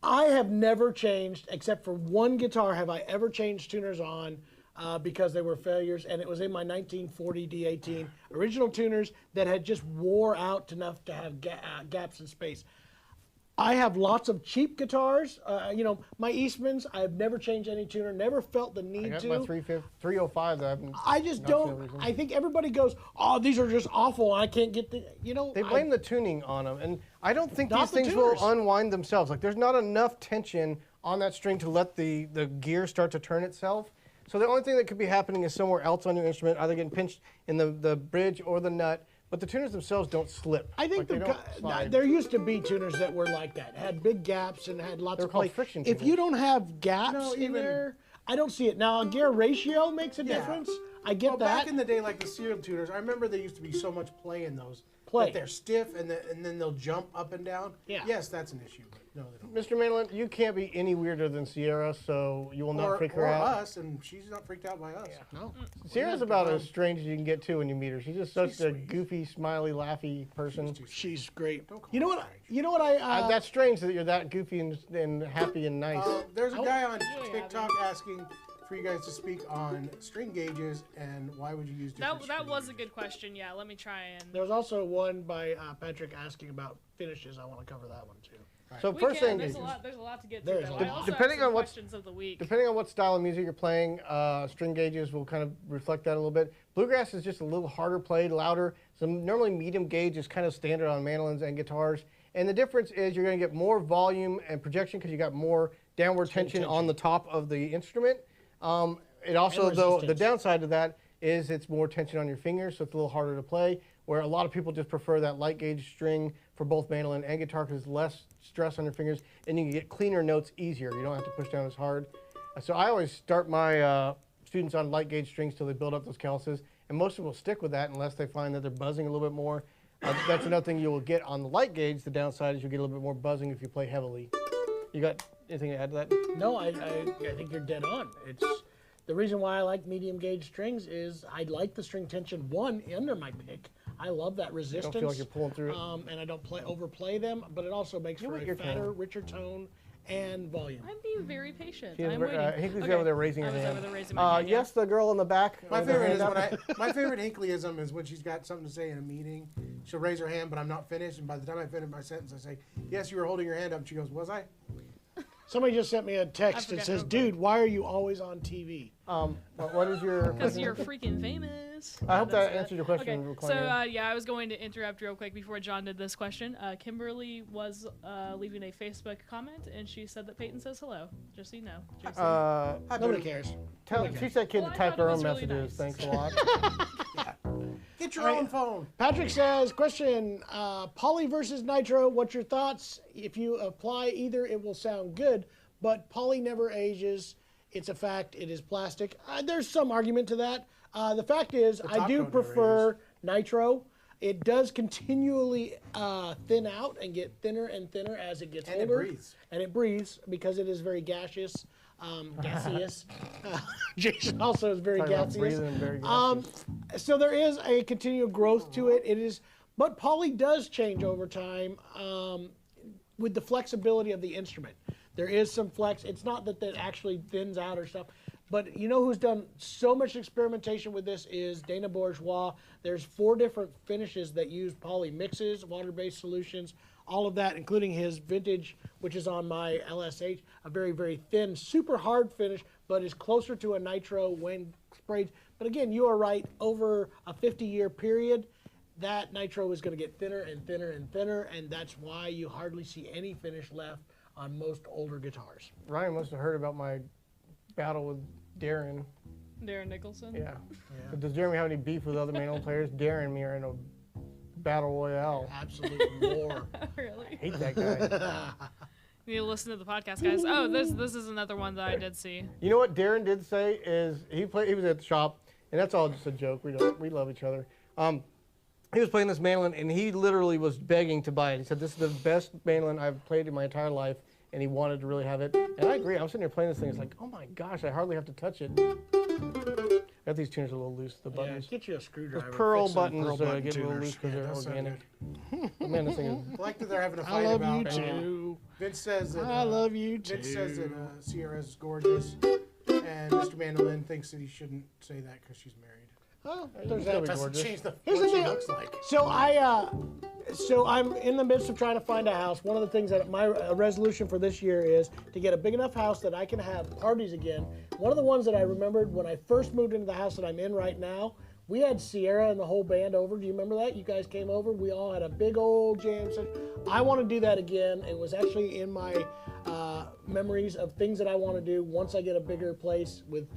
I have never changed, except for one guitar, have I ever changed tuners on because they were failures, and it was in my 1940 D18 original tuners that had just wore out enough to have gaps in space. I have lots of cheap guitars. You know, my Eastmans, I've never changed any tuner, never felt the I need got to. my 305 that I haven't. I just not for no don't. reason. I think everybody goes, "Oh, these are just awful. I can't get the." You know, They blame the tuning on them, and I don't think Not these the things tuners. will unwind themselves. Like, there's not enough tension on that string to let the gear start to turn itself. So the only thing that could be happening is somewhere else on your instrument, either getting pinched in the bridge or the nut. But the tuners themselves don't slip. I think Like, they don't slide. there used to be tuners that were like that, had big gaps and had lots They were of called play. friction If tuners. you don't have gaps No, in even- there, I don't see it. Now a gear ratio makes a Yeah. difference. I get Well, that. back in the day, like the serial tuners, I remember there used to be so much play in those. Play. That they're stiff and then they'll jump up and down. Yeah. Yes, that's an issue, but no, they don't. Mr. Mandolin, you can't be any weirder than Sierra, so you will not freak her or out. us, and she's not freaked out by us. no. Sierra's about as strange as you can get to when you meet her. She's just such She's a sweet. goofy, smiley, laughy person. She's great. Don't call You know her what? strange. You know what I? That's strange that you're that goofy and happy and nice. There's a guy on really TikTok asking for you guys to speak on string gauges and why would you use different That string was a gauges. good question. Yeah, let me try and. There was also one by Patrick asking about finishes. I want to cover that one too. So We first can. thing, There's a lot to get There to. is Though. a I lot. also Depending have some on what- questions of the week. depending on what style of music you're playing, string gauges will kind of reflect that a little bit. Bluegrass is just a little harder played, louder. So normally medium gauge is kind of standard on mandolins and guitars. And the difference is you're going to get more volume and projection because you got more downward tension on the top of the instrument. It also, And though, the resistance. downside of that is it's more tension on your fingers, so it's a little harder to play. Where a lot of people just prefer that light gauge string for both mandolin and guitar because it's less stress on your fingers, and you can get cleaner notes easier. You don't have to push down as hard. So I always start my students on light gauge strings till they build up those calluses, and most of them will stick with that unless they find that they're buzzing a little bit more. That's another thing you will get on the light gauge. The downside is you'll get a little bit more buzzing if you play heavily. You got anything to add to that? No, I think you're dead on. It's the reason why I like medium gauge strings is I like the string tension under my pick. I love that resistance. Don't feel like you're pulling through it. And I don't overplay them, but it also makes for a fatter, richer tone and volume. I'm being very patient. I'm waiting. Hinkley's over there raising her hand. I was over there raising my hand. Yes, the girl in the back. My favorite is my favorite Hinkleyism is when she's got something to say in a meeting. She'll raise her hand, but I'm not finished. And by the time I finish my sentence, I say, "Yes, you were holding your hand up." She goes, "Was I?" Somebody just sent me a text that says, "Dude, why are you always on TV?" What is your? Because you're freaking famous. I hope that answered your question. Okay, so I was going to interrupt real quick before John did this question. Kimberly was leaving a Facebook comment, and she said that Peyton says hello. Just so you know. Nobody cares. Teach that kid to type her own really messages. nice. Thanks a lot. Get your own phone. Patrick says, question, Poly versus Nitro, what's your thoughts? If you apply either, it will sound good, but Poly never ages. It's a fact. It is plastic. There's some argument to that. The fact is, I do prefer Nitro. It does continually thin out and get thinner and thinner as it gets older. And it breathes. And it breathes because it is very gaseous. Gaseous. Jason also is very gaseous. So there is a continual growth to it. It is, but Poly does change over time with the flexibility of the instrument. There is some flex. It's not that that actually thins out or stuff. But you know who's done so much experimentation with this is Dana Bourgeois. There's 4 different finishes that use Poly mixes, water-based solutions, all of that, including his vintage, which is on my LSH, a very, very thin, super hard finish, but is closer to a Nitro when sprayed. But again, you are right, over a 50-year period, that Nitro is going to get thinner and thinner and thinner, and that's why you hardly see any finish left on most older guitars. Ryan must have heard about my battle with Darren. Darren Nicholson? Yeah. But does Jeremy have any beef with other manual players? Darren and me are in a battle royale. Absolute war. Really? I hate that guy. You need to listen to the podcast, guys. Oh, this is another one that I did see. You know what Darren did say is he was at the shop, and that's all just a joke. We love each other. He was playing this mandolin, and he literally was begging to buy it. He said, "This is the best mandolin I've played in my entire life," and he wanted to really have it. And I agree. I'm sitting here playing this thing. It's like, oh my gosh, I hardly have to touch it. Got these tuners a little loose. The buttons. Yeah, get you a screwdriver. The pearl buttons pearl button get a little tuners. loose because Yeah, they're those sound organic. Man, this thing is. I like that they're having a I fight love about. you too. Vince says that. I love you too. Vince says that Sierra's gorgeous, and Mr. Mandolin thinks that he shouldn't say that because she's married. Oh, there's Still that. be Doesn't gorgeous. change the Here's what the she deal. looks like. So I'm in the midst of trying to find a house. One of the things that my resolution for this year is to get a big enough house that I can have parties again. One of the ones that I remembered when I first moved into the house that I'm in right now, we had Sierra and the whole band over. Do you remember that? You guys came over. We all had a big old jam session. I want to do that again. It was actually in my memories of things that I want to do once I get a bigger place with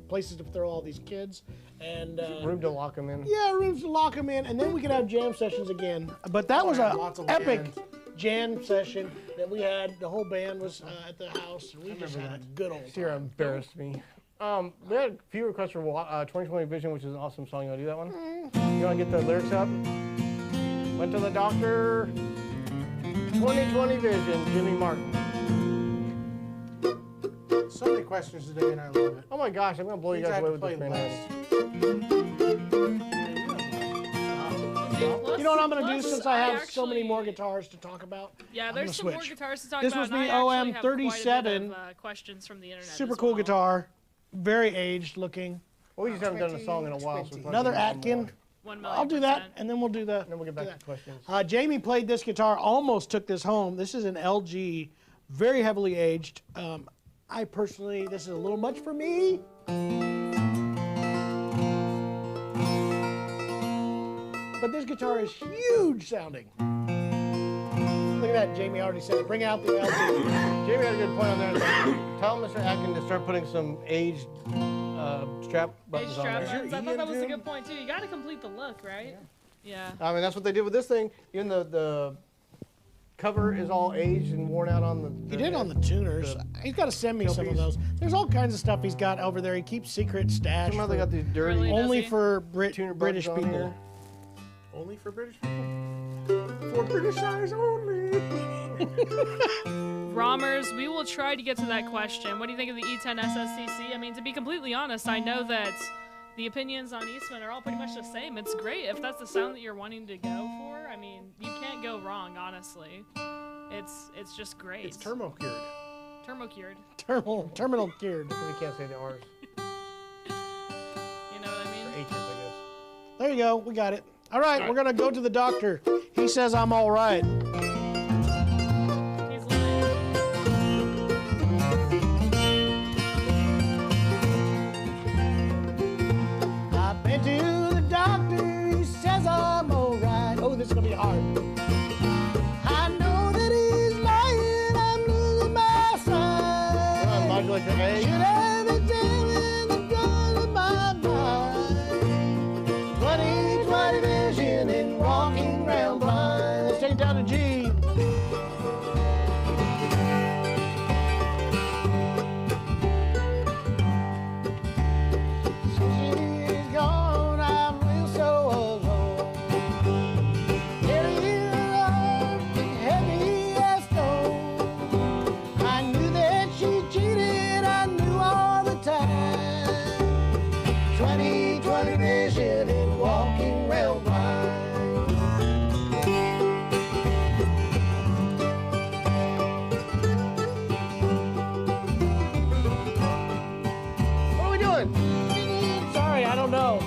places to throw all these kids. And Room to lock them in. yeah, rooms to lock them in, and then we could have jam sessions again. But that was yeah, a lots of epic weekends. jam session that we had. The whole band was at the house, and we just had a good old Sierra time. embarrassed me. We had a few requests for 2020 Vision, which is an awesome song. You want to do that one? You want to get the lyrics up? Went to the doctor. 2020 Vision, Jimmy Martin. So many questions today, and I love it. Oh my gosh, I'm going to blow you Means I guys have away to with play this man. You know what I'm going to do since I have so many actually- more guitars to talk about? Yeah, I'm there's gonna some more switch. guitars to talk This about. was and the I actually have quite a bit OM37. of, questions from the internet. Super as cool well. guitar, very aged looking. Well, we just haven't done a song in a while. So we Another probably need one more. Atkin. 1,000,000%. I'll do that, and then we'll do the. Then we'll get back to questions. Jamie played this guitar, almost took this home. This is an LG, very heavily aged. I personally, this is a little much for me. But this guitar is huge sounding. Look at that, Jamie already said it. Bring out the LG. Jamie had a good point on there. Tell Mr. Atkin to start putting some aged strap Hey, buttons on strap there. buttons. I thought that was a Ian good point too. You got to complete the look, right? Yeah. I mean, that's what they did with this thing. Even the cover is all aged and worn out on the. He did on the tuners. He's got to send me some of those. There's all kinds of stuff he's got over there. He keeps secret stash. Somehow they got these dirty Really? Only Does he? for tuner British buttons on people. here. Only for British people? For British eyes only. Rommers, we will try to get to that question. What do you think of the E10 SSCC? I mean, to be completely honest, I know that the opinions on Eastman are all pretty much the same. It's great if that's the sound that you're wanting to go for. I mean, you can't go wrong, honestly. It's just great. It's turbo cured. Turbo cured. Terminal cured. We can't say the R's. You know what I mean? H's, I guess. There you go. We got it. All right, we're going to go to the doctor. He says I'm all right. He's lying. I've been to the doctor. He says I'm all right. Oh, this is going to be hard. I know that he's lying. I'm losing my sight. Modulate your A. Should have been telling the gun of my mind. 20/20 vision and walking round blind. Let's take it down to G. She's gone, I feel so alone. Carry her arms heavy as stone. I knew that she cheated, I knew all the time. 20/20 vision and walking round blind. What are we doing? Sorry, I don't know.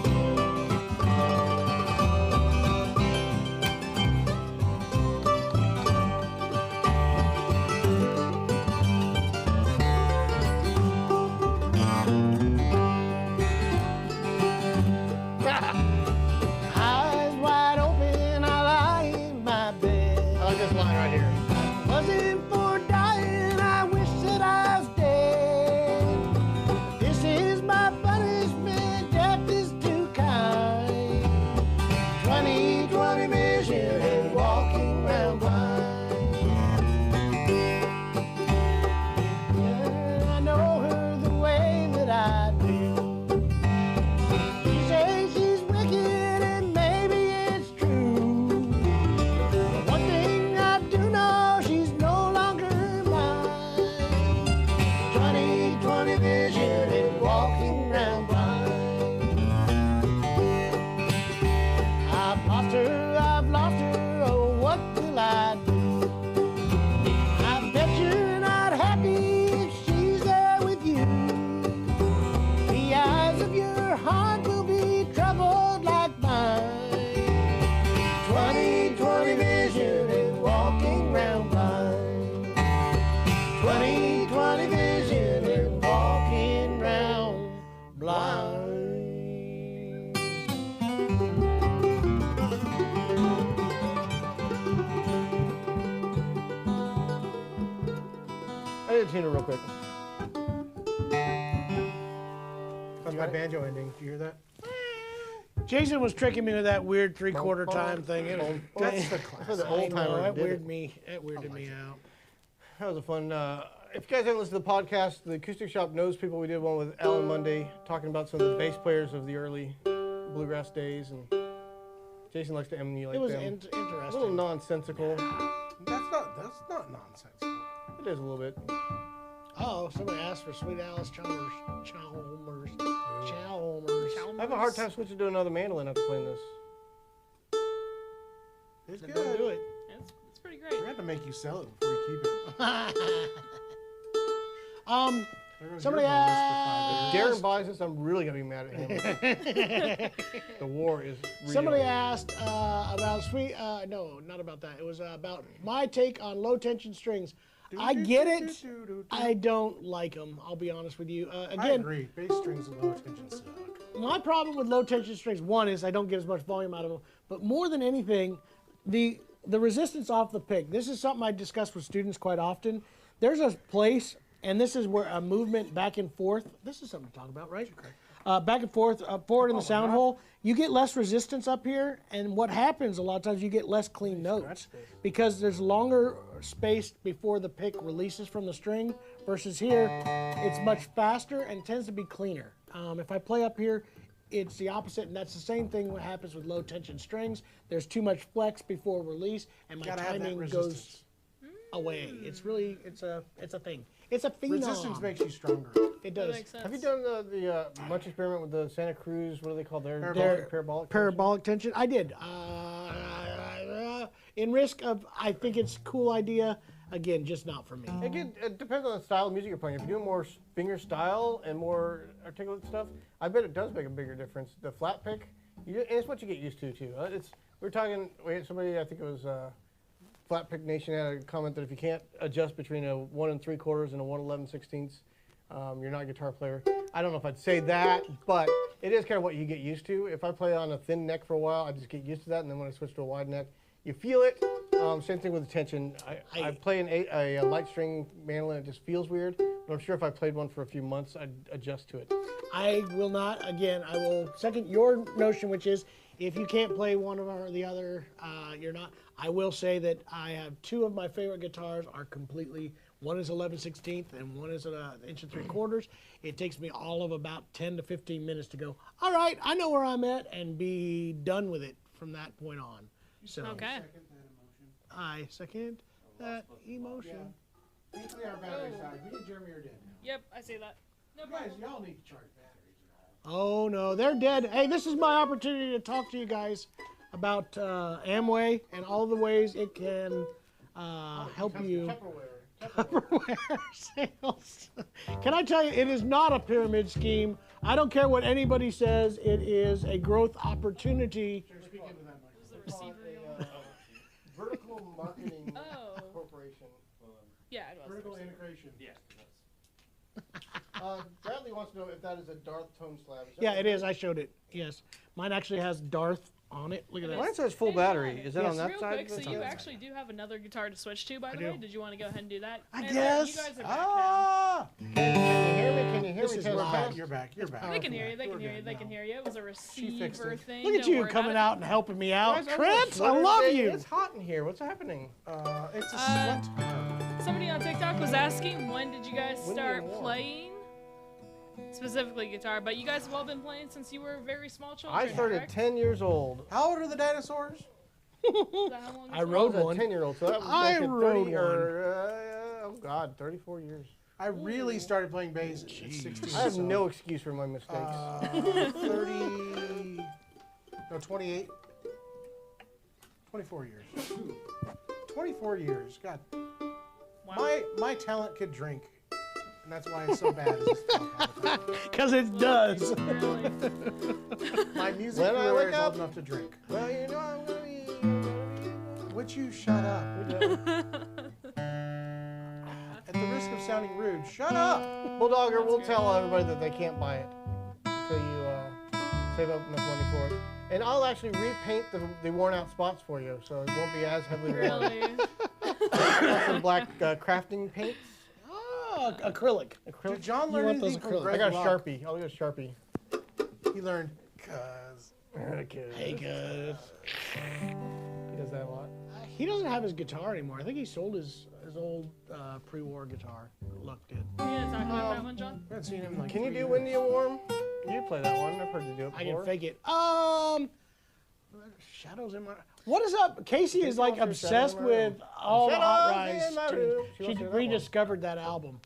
Eyes wide open, I lie in my bed. I like this line right here. Wasn't for dying, I wish that I was dead. This is my punishment, death is too kind. 20/20 vision and walking round blind. Yeah, I know her the way that I do. She says she's wicked and maybe it's true. But one thing I do know, she's no longer mine. 20/20 vision and walking round blind. I've lost her, oh what will I do? I bet you're not happy if she's there with you. The eyes of your heart will be troubled like mine. 20/20 vision and walking round blind. 20/20 vision and walking round blind. I did tune it real quick. That's my banjo ending. Did you hear that? Jason was tricking me with that weird 3/4 time thing. It was, That's the That's class. the old timer. that did it. weirded me out. That was a fun. If you guys haven't listened to the podcast, the Acoustic Shop knows people. We did one with Alan Monday talking about some of the bass players of the early bluegrass days, and Jason likes to emulate It was them. A little interesting. nonsensical. That's not nonsensical. It is a little bit. Oh, somebody asked for Sweet Alice Chalmers. I have a hard time switching to another mandolin after playing this. It's Then good. don't do it. It's pretty great. We're going to make you sell it before you keep it. There goes Somebody your bonus for 5 years. Darren buys this, I'm really gonna be mad at him. The war is real. Somebody asked about no, not about that. It was about my take on low tension strings. I get it. I don't like them. I'll be honest with you. I Again, agree. Bass strings and low tension suck. my problem with low tension strings, one is I don't get as much volume out of them. But more than anything, the resistance off the pick. This is something I discuss with students quite often. There's a place, and this is where a movement back and forth. This is something to talk about, right? Back and forth, forward in the sound hole. You get less resistance up here, and what happens a lot of times, you get less clean notes because there's longer space before the pick releases from the string versus here, it's much faster and tends to be cleaner. If I play up here, it's the opposite, and that's the same thing what happens with low tension strings. There's too much flex before release, and my Gotta have that timing goes resistance. away. It's really, it's a thing. It's a phenom. Resistance makes you stronger. It That does. makes sense. Have you done the much experiment with the Santa Cruz? What do they call their Their parabolic? Parabolic tension. I did. In risk of, I think it's a cool idea. Again, just not for me. Again, it depends on the style of music you're playing. If you're doing more finger style and more articulate stuff, I bet it does make a bigger difference. The flat pick, and it's what you get used to too. We had somebody, I think it was Flat Pick Nation, had a comment that if you can't adjust between a 1 3/4 and a 1 11/16, you're not a guitar player. I don't know if I'd say that, but it is kind of what you get used to. If I play on a thin neck for a while, I just get used to that, and then when I switch to a wide neck, you feel it. Same thing with the tension. I play a light string mandolin. It just feels weird, but I'm sure if I played one for a few months, I'd adjust to it. I will not, again, I will second your notion, which is if you can't play one or the other, you're not. I will say that I have two of my favorite guitars are completely, one is 11/16 and one is an 1 3/4. It takes me all of about 10 to 15 minutes to go, all right, I know where I'm at, and be done with it from that point on. So Okay. I second that emotion. Weekly our battery side. Me and Jeremy are dead now. Yep, I see that. No You guys, problem. y'all need to charge batteries and all. Oh no, they're dead. Hey, this is my opportunity to talk to you guys about Amway and all the ways it can help you. Tupperware sales. Can I tell you, it is not a pyramid scheme. I don't care what anybody says. It is a growth opportunity. Speak into that mic. Who's the receiver? Vertical Marketing Oh. Corporation. Yeah, it was. Vertical integration. Bradley wants to know if that is a Darth tone slab. Yeah, it is. I showed it. Yes, mine actually has Darth on it. Look at that. Mine says full Hey, battery. Is that Yes. on that Real side? quick, so That's you on that actually do have another guitar to switch to, by the do. way. Did you want to go ahead and do that? I And, guess. You guys are back now. Ah! side. Can you hear me? Can you hear This me? is Test, live. test? You're back. You're back. They can hear you. They We're can hear you. good They now. can hear you. It was a fixed receiver it. thing. Look at Don't you worry coming about out and helping me out. Guys, I'm Trent, wearing I a love sweater you. today. It's hot in here. What's happening? It's a sweat. it. Somebody on TikTok was asking, when did you guys Windy start and warm. playing? Specifically guitar, but you guys have all been playing since you were very small children. I started correct? 10 years old. How old are the dinosaurs? Is that how long I it's rode I was one. a 10-year-old, so that was I like a rode 30 or, oh God, 34 years. I really started playing bass at 16. I have so, no excuse for my mistakes. 30, no, 28, 24 years. 24 years. God, Wow. my talent could drink, and that's why it's so bad. Is this talk all the time. Because it does. Really? My music When I career wake is up- old enough to drink. Well, you know I'm gonna be. Would you shut up? At the risk of sounding rude, shut up. Bulldogger will tell everybody that they can't buy it until you save up enough money for it. And I'll actually repaint the worn out spots for you, so it won't be as heavily worn. Really? Got some black crafting paints. Oh, acrylic. Did John You learn want those anything from acrylic. Greg I got a Locke? Sharpie. I'll get a Sharpie. He learned, cause. Hey, good. He does that a lot. He doesn't have his guitar anymore. I think he sold his old pre-war guitar. Luck did. Yeah, talk about that one, John. I haven't seen him in like Can you 3 do years. Windy and Warm? You play that one. I've heard you do it I before. can fake it. Shadows in my. What is up? Casey is like wants to obsessed Shadows in My with all the Hot Shadows Rise. in My tunes. Room. She She wants to hear that one. rediscovered that album.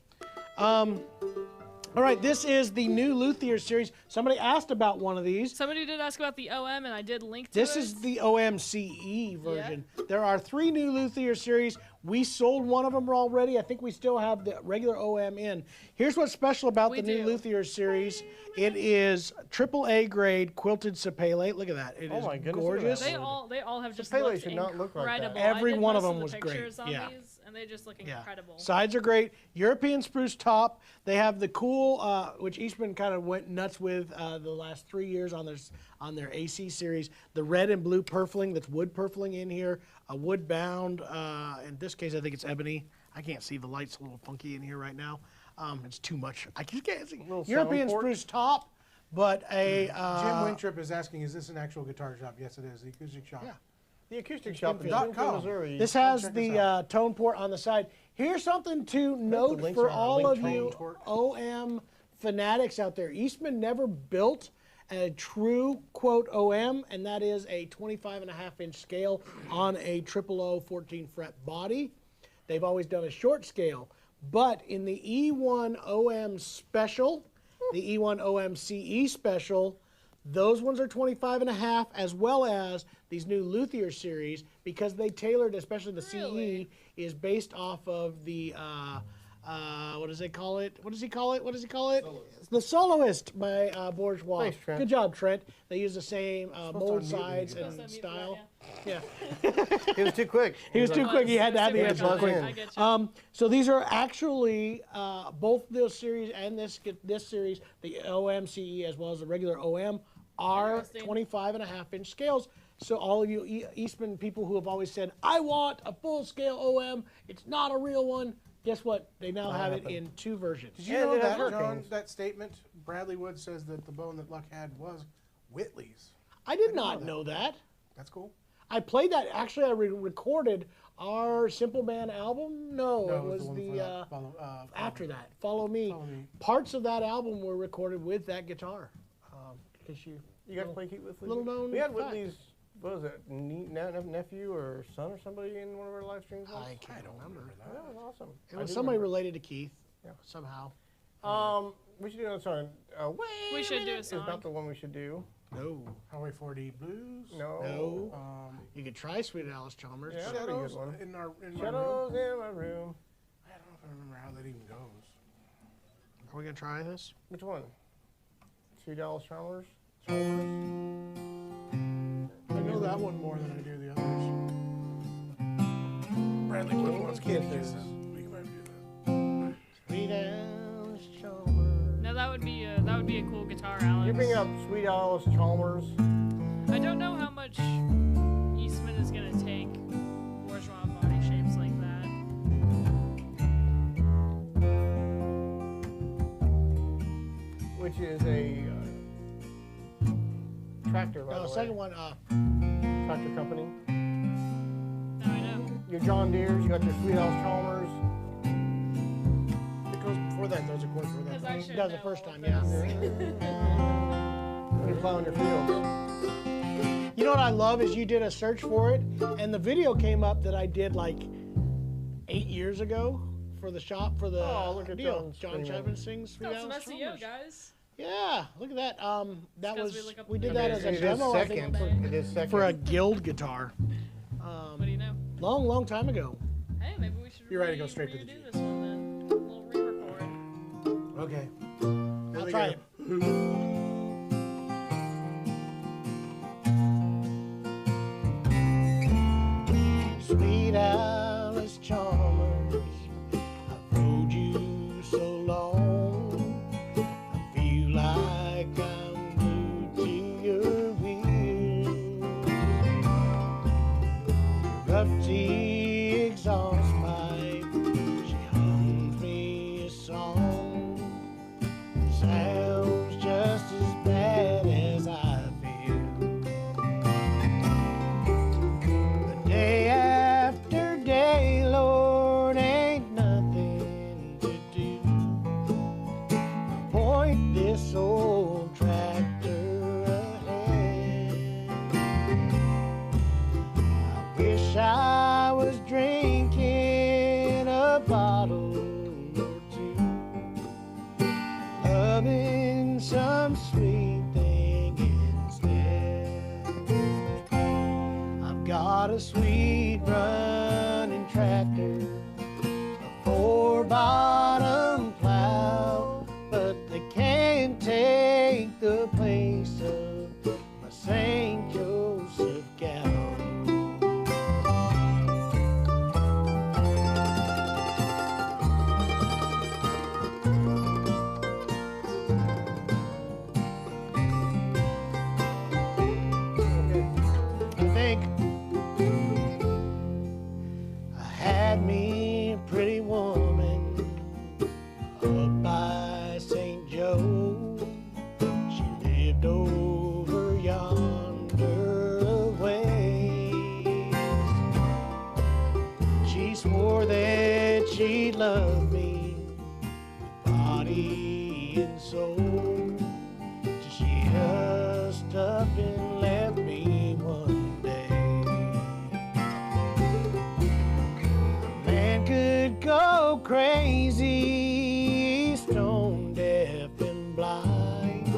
All right, this is the new Luthier series. Somebody asked about one of these. Somebody did ask about the OM, and I did link to This it. is the OMCE version. There are 3 new Luthier series. We sold one of them already. I think we still have the regular OM in. Here's what's special about We the new do. Luthier series. It is AAA grade quilted sapele. Look at that. It Oh is my goodness, look at gorgeous. that. They all have just Sapele looked should not look like that. incredible. Every I did one of most them the was great, pictures on yeah. these, and they just look Yeah. incredible. Sides are great. European spruce top. They have the cool, which Eastman kind of went nuts with the last 3 years on their AC series. The red and blue purfling. That's wood purfling in here. A wood bound. In this case, I think it's ebony. I can't see, the light's a little funky in here right now. It's too much. I just can't see. Little European sound port. spruce top, but a Jim Wintrip is asking, is this an actual guitar shop? Yes, it is. The Acoustic Shop. Yeah. The Acoustic Shop in Springfield.com. Springfield, Missouri. this has check the this out. tone port on the side. Here's something to note links for are on our all link of tree. you Tone port. OM fanatics out there. Eastman never built a true quote OM, and that is a 25.5-inch scale on a 000 14 fret body. They've always done a short scale, but in the E1 OM Special, the E1 OM CE Special, those ones are 25.5, as well as these new Luthier series, because they tailored, especially the Really? CE, is based off of the, what does they call it? What does he call it? What does he call it? The Soloist by Bourgeois. Thanks, Trent. Good job, Trent. They use the same mold unmute me sides again. and Supposed to unmute style. that, Yeah. He was too quick. He was too quick. He had to have the Super answer buzz quick. in. I get you. So these are actually both those series and this series, the OMCE as well as the regular OM, are Interesting. 25.5-inch scales. So all of you Eastman people who have always said, I want a full scale OM, it's not a real one, guess what? They now have it in 2 versions. Did you And know it has that, John, hurricanes. that statement? Bradley Wood says that the bone that Luck had was Whitley's. I did not know that. That's cool. I played that. Actually, I recorded our Simple Man album. No, it was one the before that. Follow after Me. that. Follow Me. Follow Me. Parts of that album were recorded with that guitar. Because You got to play Keith Whitley? little known We had fact. Whitley's, what was it, nephew or son or somebody in one of our live streams once? I can't remember. That was awesome. It I was do somebody remember. related to Keith. Yeah. Somehow. We should do another song. Wait We a should do a minute is song. not the one we should do. No. Highway 40 Blues. No. No. Um, You could try Sweet Alice Chalmers. Yeah. That'd be a good Shadows one. in my room. Shadows in my room. I don't know if I remember how that even goes. Are we going to try this? Which one? $2 Chalmers? I know that one more than I do the others. Bradley Wood wants Candy Kisses. We can maybe do that. Sweet Alice Chalmers. No, that would be a cool guitar, Alex. You bring up Sweet Alice Chalmers. I don't know how much Eastman is gonna take bourgeois body shapes like that. Which is a tractor, by No, the way. second one, Tractor company. Now I know. Your John Deere's, you got your Sweet Alice Chalmers. It goes before that. Those are chords for Because that. I should that was the know first all time, of yeah. this. When you're plowing your fields. You know what I love is you did a search for it, and the video came up that I did like 8 years ago for the shop for the Oh, look at deal. John John screaming. Chapman sings Sweet Got some Alice SEO, Chalmers. guys. Yeah, look at that. That 'cause was we look up we did the that videos. as a It is demo, I second. think, It is second. for a guild guitar, What do you know? long time ago. Hey, maybe we should You're right, it goes straight to the redo G. this one then. A little re-record. Okay. I'll we try go. it. Sweet Alice Chalmers, I've rode you so long, I feel like I'm glued to your wheel. Your rusty exhaust pipe, she hums me a song. Sounds just as bad as I feel. But day after day, Lord, ain't nothing to do. Point this old tractor ahead. I wish I was drinking a bottle or two, loving some sweet thing instead. I've got a sweet running tractor, a 4-bottom plow, but they can't take the place of my St. Joseph gal. I think I had me a pretty woman up by St. Joe. She lived over yonder a ways. She swore that she'd love me with body and soul till she crazy, stone deaf and blind,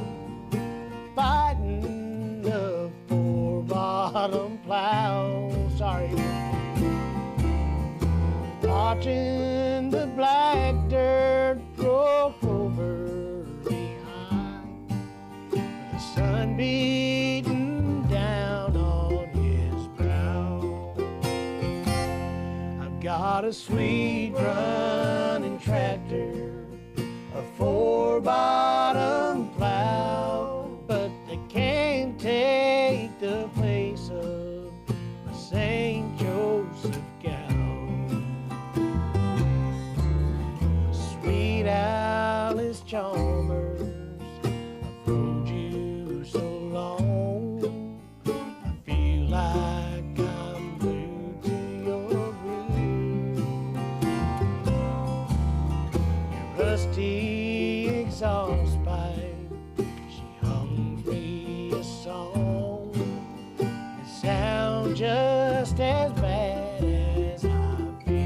fighting the four-bottom plow. Sorry. Watching the black dirt roll over behind, with the sun beating down on his brow. I've got a sweet running tractor, a four-bottom plow, but they can't take the place of a St. Joseph cow. Sweet Alice Chalmers, I've rode you so long, I feel like I'm glued to your rear. Your rusty exhaust pipe, she hums me a song. It sounds just as bad as I feel.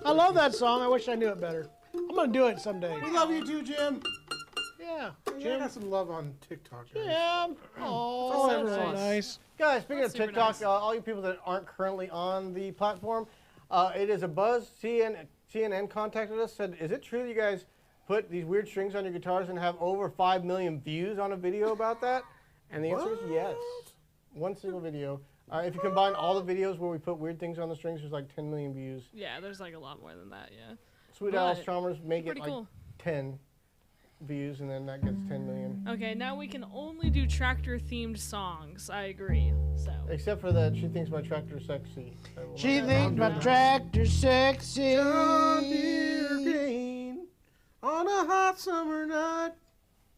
I love that song. I wish I knew it better. I'm gonna do it someday. We love you too, Jim. Yeah, Jim got some love on TikTok. Guys. yeah. Oh, so that's nice. nice. Guys, speaking That's of super TikTok, nice. all you people that aren't currently on the platform, it is a buzz. CNN contacted us, said, is it true that you guys put these weird strings on your guitars and have over 5 million views on a video about that? And the answer is yes. One single video. If you combine all the videos where we put weird things on the strings, there's like 10 million views. Yeah, there's like a lot more than that, yeah. Sweet But Alice Chalmers make it pretty like cool. 10 views, and then that gets 10 million. Okay, now we can only do tractor-themed songs. I agree. So Except for that, she thinks my tractor's sexy. I will She not- thinks my tractor's sexy. John Deere green on a hot summer night.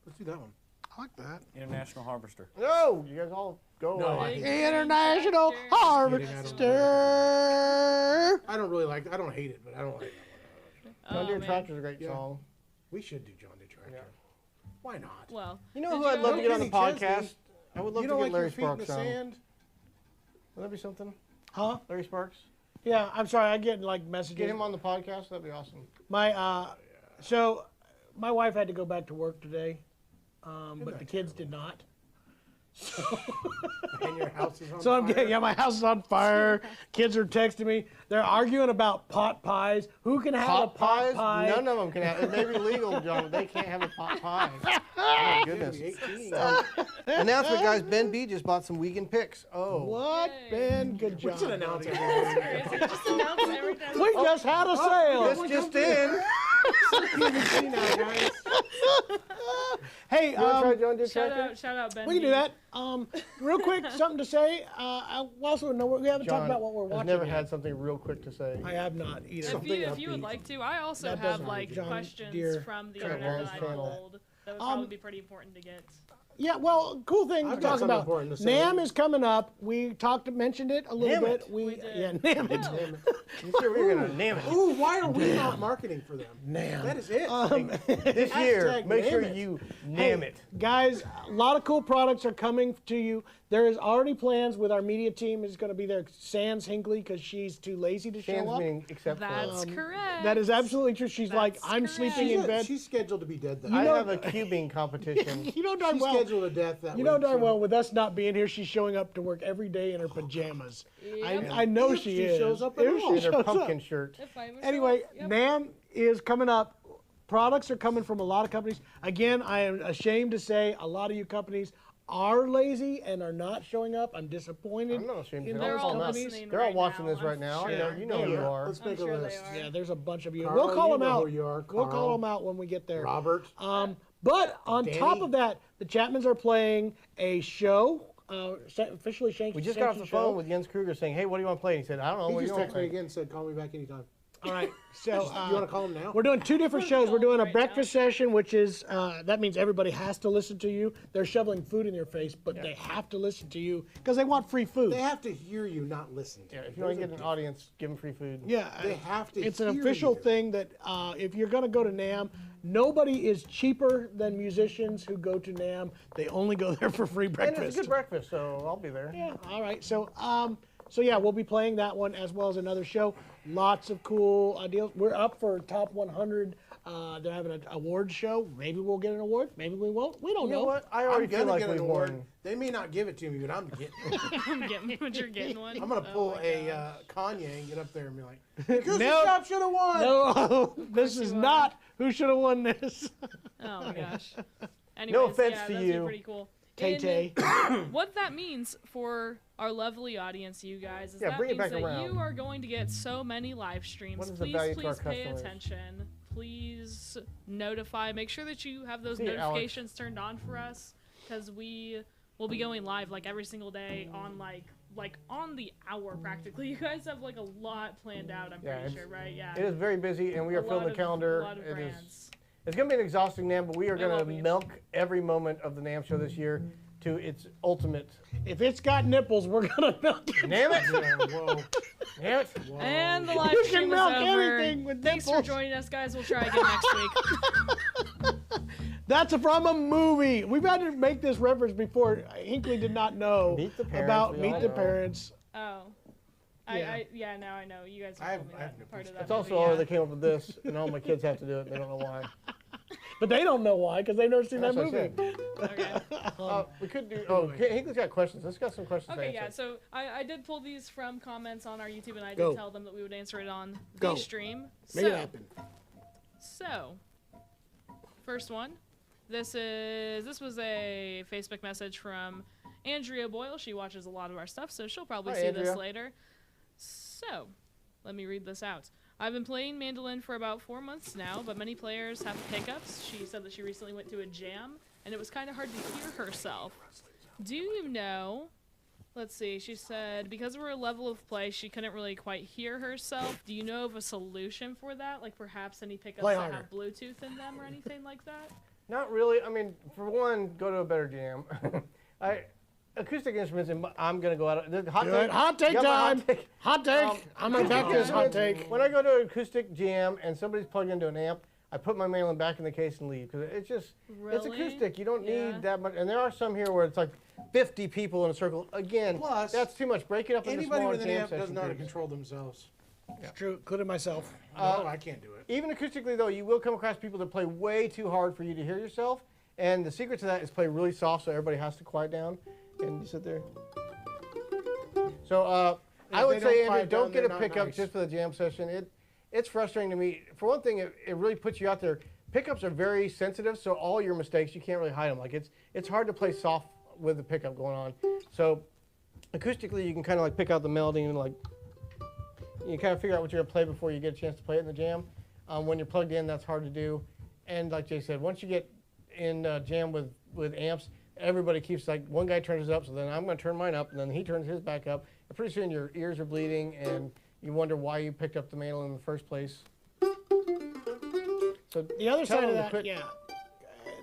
Let's do that one. I like that. International Harvester. No, you guys all go No, away. International Tractor. Harvester. I don't really like. I don't hate it, but I don't like it. John Deere man. Tractor's a great Yeah. song. We should do John Deere tractor. Yeah. Why not? Well, You know did who I'd love to get on the Kenny podcast? Chesney. I would love You to don't get like Larry your feet in Sparks the on. sand? Would that be something? Huh? Larry Sparks? Yeah, I'm sorry. I get like messages. Get him on the podcast. That'd be awesome. My so my wife had to go back to work today, but the kids did not. And your house is on So I'm fire? getting, yeah, my house is on fire. Kids are texting me. They're arguing about pot pies. Who can have a pot pie? None of them can have. It may be legal, John, but they can't have a pot pie. Oh my goodness. 18. Announcement, guys. Ben B just bought some vegan picks. Oh. What, Yay. Ben? Good We job. should announce buddy. it. crazy. Just announce every time. We just had a sale. This just in. See now, guys. Hey, You want to try John Deere Shout Tractor? shout out, Ben. we can do B. that. Real quick, something to say. I also know we haven't talked John about what we're has watching. never yet. had something real quick to say. I have not either. If you would like to, I also That have doesn't like John questions Deere from the Tractor internet that I channel. pulled. That would probably be pretty important to get. Yeah, well, cool thing to I've got talk something about. important to say. NAM is coming up. We mentioned it a little Name bit. it. We did. Yeah, NAM it. Oh. You sure we're going to name it? Ooh, why are we not marketing for them? NAM. That is it. This year, Hashtag make name sure it. you name it. Guys, a lot of cool products are coming to you. There is already plans with our media team. Is going to be there. Sans Hinkley because she's too lazy to Sans show up. meaning except for. That's correct. That is absolutely true. She's like, That's I'm correct. sleeping in bed. She's scheduled to be dead though. I have a cubing competition. You know darn She's well. scheduled to death that You week. know darn so- well with us not being here, she's showing up to work every day in her pajamas. Yep. I know If she she is. shows up at If she all. In her shows up. pumpkin shirt. If I ever Anyway, show up, yep. NAM is coming up. Products are coming from a lot of companies. Again, I am ashamed to say a lot of you companies are lazy and are not showing up. I'm disappointed. I'm not ashamed to in say They're those all all that. companies. listening They're all right watching now, this right now. I'm I know, sure. you know who you Yeah, are. let's I'm make sure a they list. are. Yeah, there's a bunch of you. Carl, we'll call you them know out. who you are. We'll call Carl, them out when we get there. Robert. But on top Danny? of that, the Chapmans are playing a show, officially We just got off the show. phone with Jens Kruger saying, "Hey, what do you want to play?" And he said, "I don't know. He What do just you want texted to me play?" again and said, call me back anytime. All right, so You want to call him now? we're doing 2 different shows. We're doing a Right breakfast session, which is that means everybody has to listen to you. They're shoveling food in your face, but they have to listen to you because they want free food. They have to hear you, not listen to Yeah, you. if you want to get an audience, give them free food. Yeah, They have to It's an hear official you. thing that if you're going to go to NAMM, nobody is cheaper than musicians who go to NAMM. They only go there for free And breakfast. it's a good breakfast, so I'll be there. Yeah. All right. So, yeah, we'll be playing that one as well as another show. Lots of cool deals. We're up for top 100. They're having an award show. Maybe we'll get an award. Maybe we won't. We don't You know know. what? I I'm already feel gonna like get an we've award. won. They may not give it to me, but I'm getting it. I'm getting, but you're getting one. I'm gonna Oh pull my a gosh. Kanye and get up there and be like, Acoustic No. Shop should have won. No, this is you are. not who should have won this. Oh my gosh. Anyways, offense yeah, to those you. are pretty cool. Tay-Tay. And what that means for our lovely audience, you guys, is Yeah, that bring it means back that around. you are going to get so many live streams. What is the Please, value to our please pay customers? attention. Please notify. Make sure that you have those See you, Alex. notifications turned on for us, because we will be going live like every single day on like on the hour practically. You guys have like a lot planned out. I'm Yeah, pretty it's- sure, right? Yeah. It is very busy, and we are A filling lot the calendar. A lot of It is. brands. It's going to be an exhausting NAMM, but we are It going will to be. milk every moment of the NAMM show this year to its ultimate. If it's got nipples, we're gonna milk it. Damn it! Yeah, whoa. Damn it! Whoa. And the live You stream can is milk over. anything with Thanks for nipples. joining us, guys. We'll try again next week. That's from a movie. We've had to make this reference before. Hinkley did not know Meet the Parents, about we Meet all the know. Parents. Oh. Yeah. Now I know. You guys I have have- told me I have that nipples. part of that It's also movie, how yeah. they came up with this, and all my kids have to do it. They don't know why. But they don't know why because they've never seen That's that what I movie. said. Okay. We could do. Oh, Hinkley's got questions. Let's got some questions. Okay, to yeah, answer. so I did pull these from comments on our YouTube, and I did Go. tell them that we would answer it on Go. the stream. Make it happen. So, first one. This was a Facebook message from Andrea Boyle. She watches a lot of our stuff, so she'll probably Hi, see Andrea. this later. So, let me read this out. I've been playing mandolin for about 4 months now, but many players have pickups. She said that she recently went to a jam, and it was kind of hard to hear herself. Do you know... Let's see, she said because of her level of play, she couldn't really quite hear herself. Do you know of a solution for that? Like perhaps any pickups Play that harder. have Bluetooth in them or anything like that? Not really. I mean, for one, go to a better jam. Acoustic instruments. I'm gonna go out. Hot Good. take. Hot take You got my time. hot take? Hot take. Um, I'm gonna back this hot take. When I go to an acoustic jam and somebody's plugged into an amp, I put my mandolin back in the case and leave because it's just it's Really? acoustic. You don't Yeah. need that much. And there are some here where it's like 50 people in a circle. Again, Plus, that's too much. Break it up into Anybody smaller with an jam amp doesn't session know how to groups. control themselves. It's true, including myself. No, I can't do it. Even acoustically though, you will come across people that play way too hard for you to hear yourself. And the secret to that is play really soft so everybody has to quiet down. And you sit there. So I If would they say, don't quiet Andrew, don't down, get a they're not pickup nice. just for the jam session. It's frustrating to me. For one thing, it really puts you out there. Pickups are very sensitive, so all your mistakes, you can't really hide them. Like it's hard to play soft with the pickup going on. So acoustically, you can kind of like pick out the melody and like you kind of figure out what you're gonna play before you get a chance to play it in the jam. When you're plugged in, that's hard to do. And like Jay said, once you get in jam with amps, everybody keeps like one guy turns his up, so then I'm gonna turn mine up, and then he turns his back up. And pretty soon your ears are bleeding, and you wonder why you picked up the mandolin in the first place. So The other tell side of them to that, quit- yeah.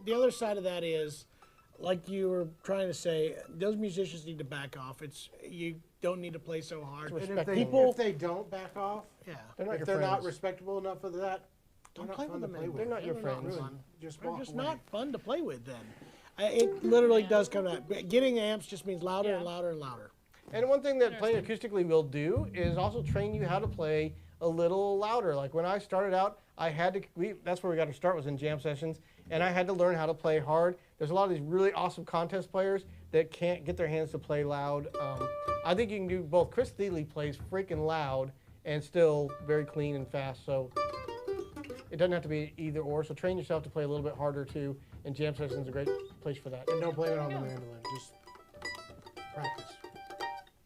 The other side of that is, like you were trying to say, those musicians need to back off. You don't need to play so hard. It's And respect People- if they don't back off, Yeah. They're not if your they're not friends. respectable enough for that, Don't they're play not with fun to them play then. with. They're not your They're friends. Really, just They're walk just away. not fun to play with then. It literally does come to that. Getting amps just means louder Yeah. and louder and louder. And one thing that playing acoustically will do is also train you how to play a little louder. Like when I started out, I had to, that's where we got to start was in jam sessions, and I had to learn how to play hard. There's a lot of these really awesome contest players that can't get their hands to play loud. I think you can do both. Chris Thiele plays freaking loud and still very clean and fast, so it doesn't have to be either or. So train yourself to play a little bit harder too, and jam sessions is a great place for that. And don't blame it on the Yeah. mandolin. Just practice.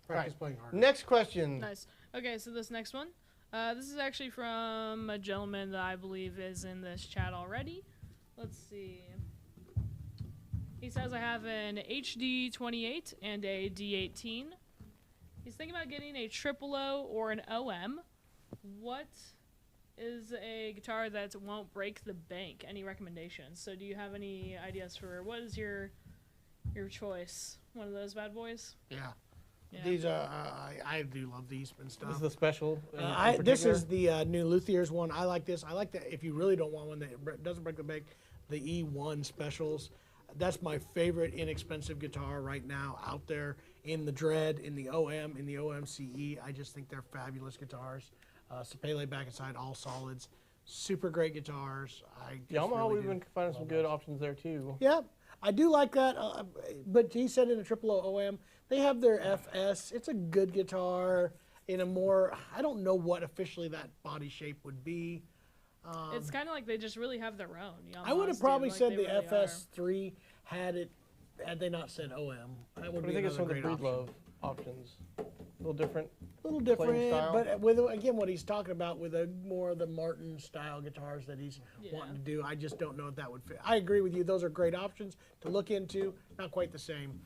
Practice playing hard. Next question. Nice. Okay, so this next one. This is actually from a gentleman that I believe is in this chat already. Let's see. He says, I have an HD28 and a D18. He's thinking about getting a triple O or an OM. What is a guitar that won't break the bank? Any recommendations? So do you have any ideas for what is your choice? One of those bad boys? Yeah. Yeah. These I do love the Eastman stuff. This is the special. This is the new Luthier's one. I like this. I like that. If you really don't want one that doesn't break the bank, the E1 specials. That's my favorite inexpensive guitar right now out there in the Dread, in the OM, in the OMCE. I just think they're fabulous guitars. Sapele back and side, all solids. Super great guitars. Yamaha, we've been finding some good options there too. Yeah, I do like that. But he said in a triple OM, they have their FS. It's a good guitar in a more, I don't know what officially that body shape would be. It's kind of like they just really have their own. I would have probably like said they the really FS3 had they not said OM. That would What do be you think of some of the another great Breedlove options? A little different. A little different, style. but with again what he's talking about with a more of the Martin style guitars that he's wanting to do, I just don't know if that would fit. I agree with you; those are great options to look into. Not quite the same.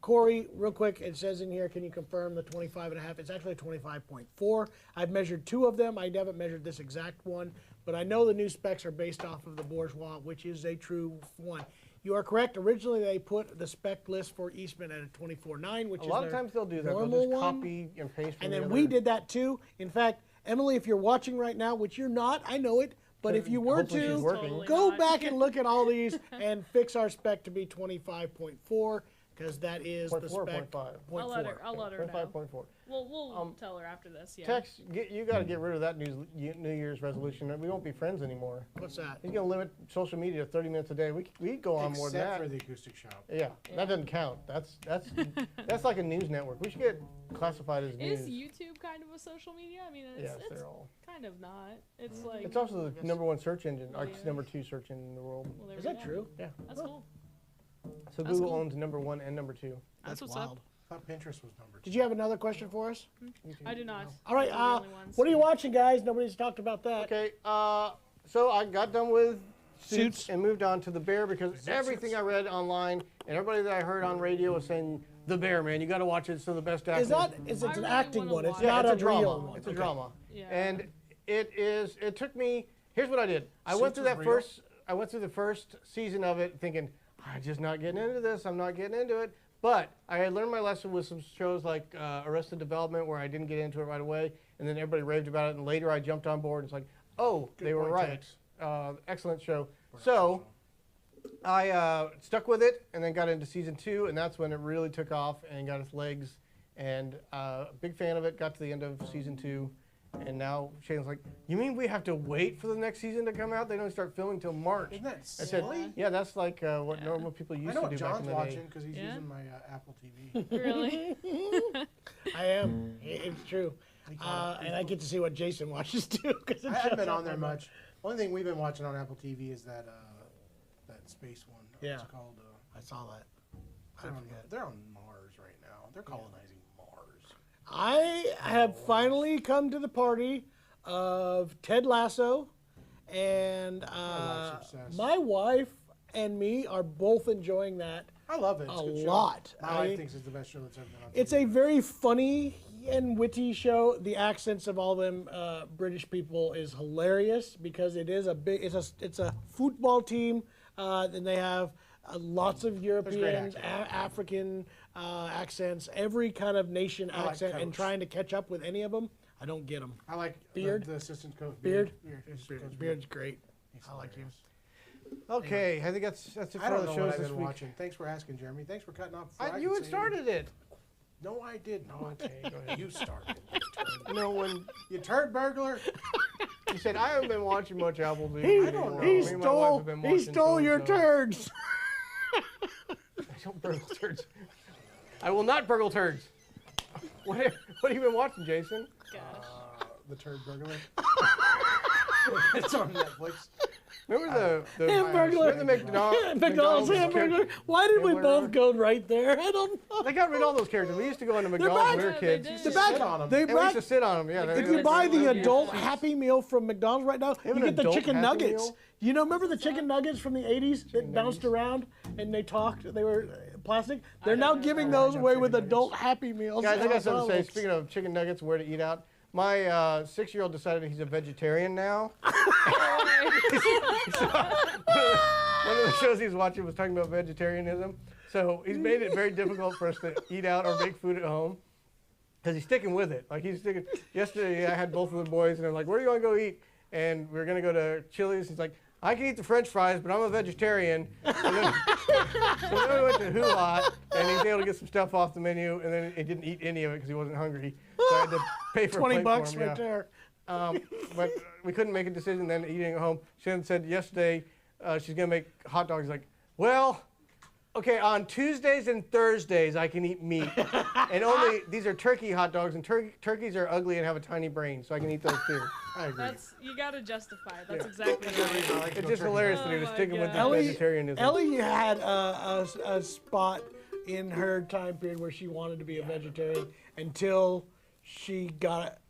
Corey, real quick, it says in here, can you confirm the 25.5? It's actually 25.4. I've measured two of them. I haven't measured this exact one, but I know the new specs are based off of the Bourgeois, which is a true one. You are correct. Originally, they put the spec list for Eastman at a 24.9, which is A lot of times they'll do that. They'll normal just one. copy and paste. From And the then other. we did that too. In fact, Emily, if you're watching right now, which you're not, I know it, but if you were Hopefully she's to, working. Totally go not. back and look at all these and fix our spec to be 25.4, because that is the 0.4, spec. 0.5. I'll let her know. 25.4. We'll tell her after this. Yeah. Tex, you got to get rid of that New Year's resolution. We won't be friends anymore. What's that? He's going to limit social media to 30 minutes a day. We go on more than Except that. for the acoustic shop. Yeah, that doesn't count. That's like a news network. We should get classified as news. Is YouTube kind of a social media? I mean, Yes, it's they're all. kind of not. It's like. It's also the #1 search engine. Oh, It's yeah. #2 search engine in the world. well, there Is we that go. true? Yeah. That's cool. So That's Google cool. owns #1 and #2. That's what's wild. I thought Pinterest was number 2. Did you have another question for us? I do not. All right. Those are the only ones. What are you watching, guys? Nobody's talked about that. Okay, so I got done with Suits. Suits and moved on to The Bear because that everything Suits? I read online and everybody that I heard on radio was saying The Bear, man, you got to watch it. It's the best acting. It's I an really acting wanna one. It's watch not it's a a drama. real one. It's a Okay. drama. Yeah. And it took me. Here's what I did. I went Suits through is that real? first. I went through the first season of it thinking, I'm just not getting into this. I'm not getting into it. But I had learned my lesson with some shows like Arrested Development where I didn't get into it right away, and then everybody raved about it, and later I jumped on board and it's like, oh, Good they were point, right. Tex. Excellent show. So I stuck with it and then got into season 2, and that's when it really took off and got its legs. And big fan of it. Got to the end of season 2, and now Shane's like, "You mean we have to wait for the next season to come out? They don't start filming till March." Isn't that I said, silly? "Yeah, that's like what normal people I used know to what do back John's in the watching day." because he's Yeah? using my Apple TV. Really? I am. It's true. And I get to see what Jason watches too. Cause I haven't been on there much. Only thing we've been watching on Apple TV is that space one. Yeah. What's it called? I saw that. They're on Mars right now. They're colonizing Mars. I have finally come to the party of Ted Lasso, and wife's obsessed. my wife and me are both enjoying that. I love it. It's A good show. lot. My I- wife thinks it's the best show that's ever been on. It's TV. a very funny and witty show. The accents of all them British people is hilarious because it is it's a football team, and they have lots of Europeans, acting. African accents, every kind of nation I like accent, and Coach. trying to catch up with any of them. I don't get them. I like Beard? the assistant coach. Beard? Coach Beard's great. He's I like him. hilarious. Okay, I think that's it for I all don't the know shows what I've this been week. watching. Thanks for asking, Jeremy. Thanks for cutting off. before I You could had say started it. No, I didn't. Okay, go ahead. You started. No, when You turd burglar. you said I haven't been watching much Apple TV He, anymore. he Me and my wife stole have been he watching stole your so-and-so. turds. I don't burgle turds. I will not burgle turds. What have you been watching, Jason? Gosh. The turd burglar. It's on Netflix. Remember the Hamburglar. the McDonald's Hamburglar. Why did we both go right there? I don't know. They got rid of all those characters. We used to go into McDonald's when we were back. kids. They did. They're back on them. They And we used to sit on them. Yeah. If you buy the adult Happy Meal from McDonald's right now, you an get the adult chicken Happy nuggets. Meal? You know, remember the chicken nuggets from the 80s that bounced around and they talked? They were plastic. They're now giving those away with adult Happy Meals. Guys, I got something to say. McDonald's. Speaking of chicken nuggets and where to eat out, my 6-year-old decided he's a vegetarian now. One of the shows he was watching was talking about vegetarianism. So he's made it very difficult for us to eat out or make food at home because he's sticking with it. Like he's sticking. Yesterday I had both of the boys and I'm like, where do you want to go eat? And we were going to go to Chili's. He's like, I can eat the French fries, but I'm a vegetarian. And then, so then we went to Hula, and he was able to get some stuff off the menu, and then he didn't eat any of it because he wasn't hungry. So I had to pay for a plate $20 for him, right there. But we couldn't make a decision then eating at home. Shannon said yesterday she's going to make hot dogs. Like, well, okay, on Tuesdays and Thursdays I can eat meat. And only, these are turkey hot dogs, and turkeys are ugly and have a tiny brain, so I can eat those too. I agree. You gotta justify it. That's exactly right. It's just hilarious that he was Oh sticking my with the God. vegetarianism. Ellie had a spot in her time period where she wanted to be a vegetarian until she got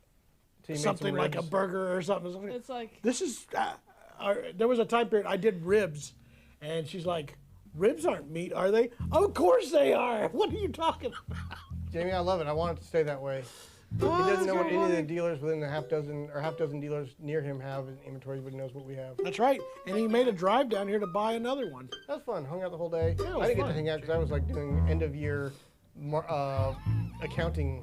So he made something some like a ribs. burger or something. It's like This is, there was a time period I did ribs, and she's like, ribs aren't meat, are they? Of course they are. What are you talking about? Jamie, I love it. I want it to stay that way. He doesn't know what any of the dealers within the half dozen dealers near him have in inventory, but he knows what we have. That's right. And he made a drive down here to buy another one. That was fun. Hung out the whole day. Yeah, it was I didn't get fun. to hang out because I was like doing end of year accounting.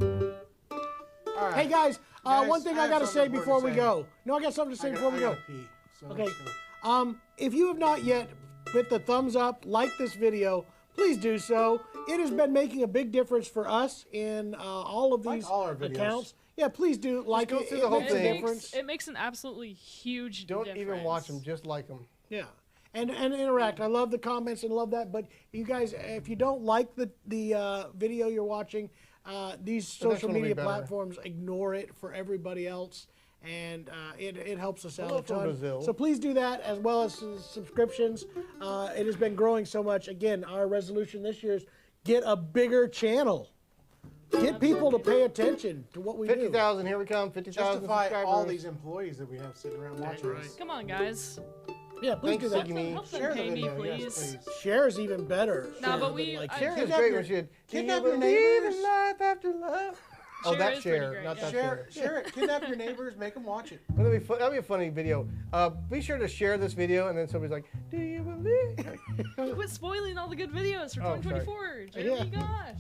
All right. Hey guys, Guys, one thing I I have gotta say something before we important to go. No, I got something to say I before we gotta go. pee, so Okay. let's go. If you have not yet hit the thumbs up, like this video, please do so. It has been making a big difference for us in all of Like these all our videos. accounts. Yeah, please do like go it. through It the whole makes a thing. difference. it makes an absolutely huge Don't difference. even watch them. Just like them. Yeah, and interact. I love the comments and love that. But you guys, if you don't like the video you're watching, these next social one will be media better. platforms ignore it for everybody else, and it helps us out Hello a from ton. Brazil. So please do that as well as subscriptions. It has been growing so much. Again, our resolution this year is get a bigger channel. Get people to pay attention to what we do. 50,000. Here we come. 50,000 Justify subscribers. all these employees that we have sitting around watching us. Come on, guys. Yeah, please Thanks, do that. Siggy Me. Help them Share the pay me, video, please. yes, please. Share is even better. No, Share but than we- like I- Share is Kidnap great your- when she did. kidnap Do you your believe neighbors. in life after love? Oh, Share that is pretty share, great, not yeah. that Share, share. share it. Kidnap your neighbors. Make them watch it. That'd be a funny video. Be sure to share this video, and then somebody's like, "Do you believe?" Quit spoiling all the good videos for Oh, 2024. Jeremy, gosh.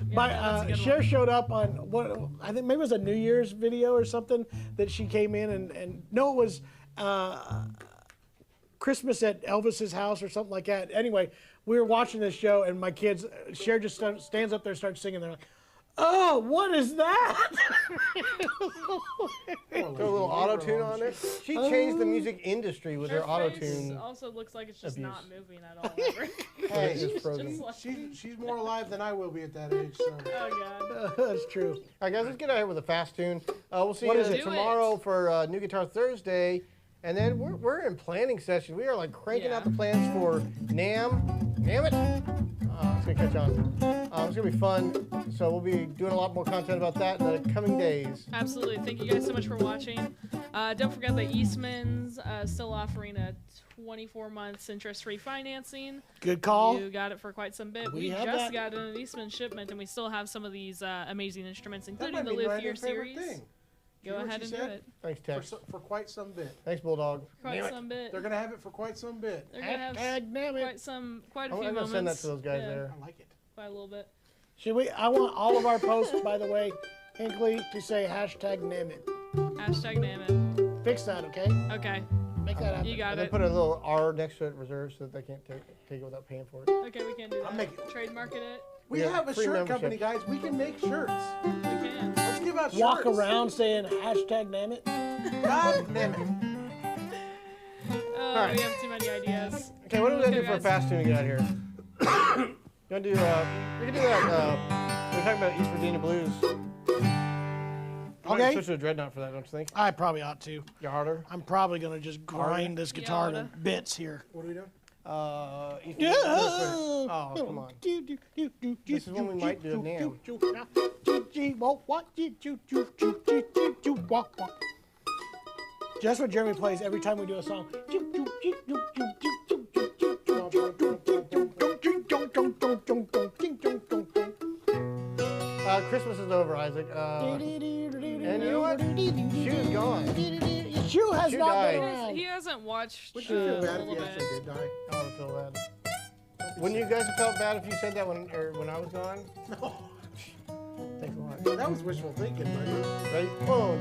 Yeah, My that's a good Cher one. showed up on what I think maybe it was a New Year's video or something that she came in and no, it was Christmas at Elvis's house or something like that. Anyway, we were watching this show and my kids, Cher just stands up there and starts singing. They're like, "Oh, what is that?" Throw a little auto tune on there. She changed the music industry with her Her auto face tune. also looks like it's just abuse. not moving at all. Ever. Hey, It's just frozen. Just like, she's more alive than I will be at that age. So oh god. That's true. All right, guys, let's get out of here with a fast tune. We'll see What you is it? Do tomorrow it. for New Guitar Thursday. And then we're in planning session. We are like cranking out the plans for NAMM. Damn it. It's going to catch on. It's going to be fun. So we'll be doing a lot more content about that in the coming days. Absolutely. Thank you guys so much for watching. Don't forget that Eastman's still offering a 24 months interest-free financing. Good call. You got it for quite some bit. We We have just that. got an Eastman shipment, and we still have some of these amazing instruments, that including might the be my Live Here new favorite series. thing. Go You know what ahead she and do said? it. Thanks, Tex. For quite some bit. Thanks, Bulldog. Quite some bit. They're gonna have it for quite some bit. They're gonna have Damn it. quite a I'm few going to moments. send that to those guys Yeah, there. I like it. Quite a little bit. Should we? I want all of our posts, by the way, Hinkley, to say #NAMIT. Hashtag name it. Fix that, okay? Okay. Make that happen. You got And then it. put a little R next to it, reserved, so that they can't take it without paying for it. Okay, we can do that. I'll make it. Trademark it. We Yeah, have a free shirt membership. company, guys. We can make shirts. We can. Let's give out Walk shirts. around saying #NAMIT. God damn it. Oh, right. we have too many ideas. Okay, what are we going to Okay, do for a guys. fast tune to get out of here? You want to do, we can do that, we're talking about East Virginia Blues. Might Okay. switch to a dreadnought for that, don't you think? I probably ought to. You're harder. I'm probably gonna just grind this guitar to oughta. bits here. What are we doing? Eastman, oh, come on. This is when we might do a NAMM. Just what Jeremy plays every time we do a song. Christmas is over, Isaac. And you know what? Shoe's gone. Shoe has Shoe not died. been around. He hasn't watched Would you feel a bad if little you bit. actually did die? I don't feel bad. Wouldn't you guys have felt bad if you said that when I was gone? No. Thanks a lot. That was wishful thinking, buddy. Ready? Boom.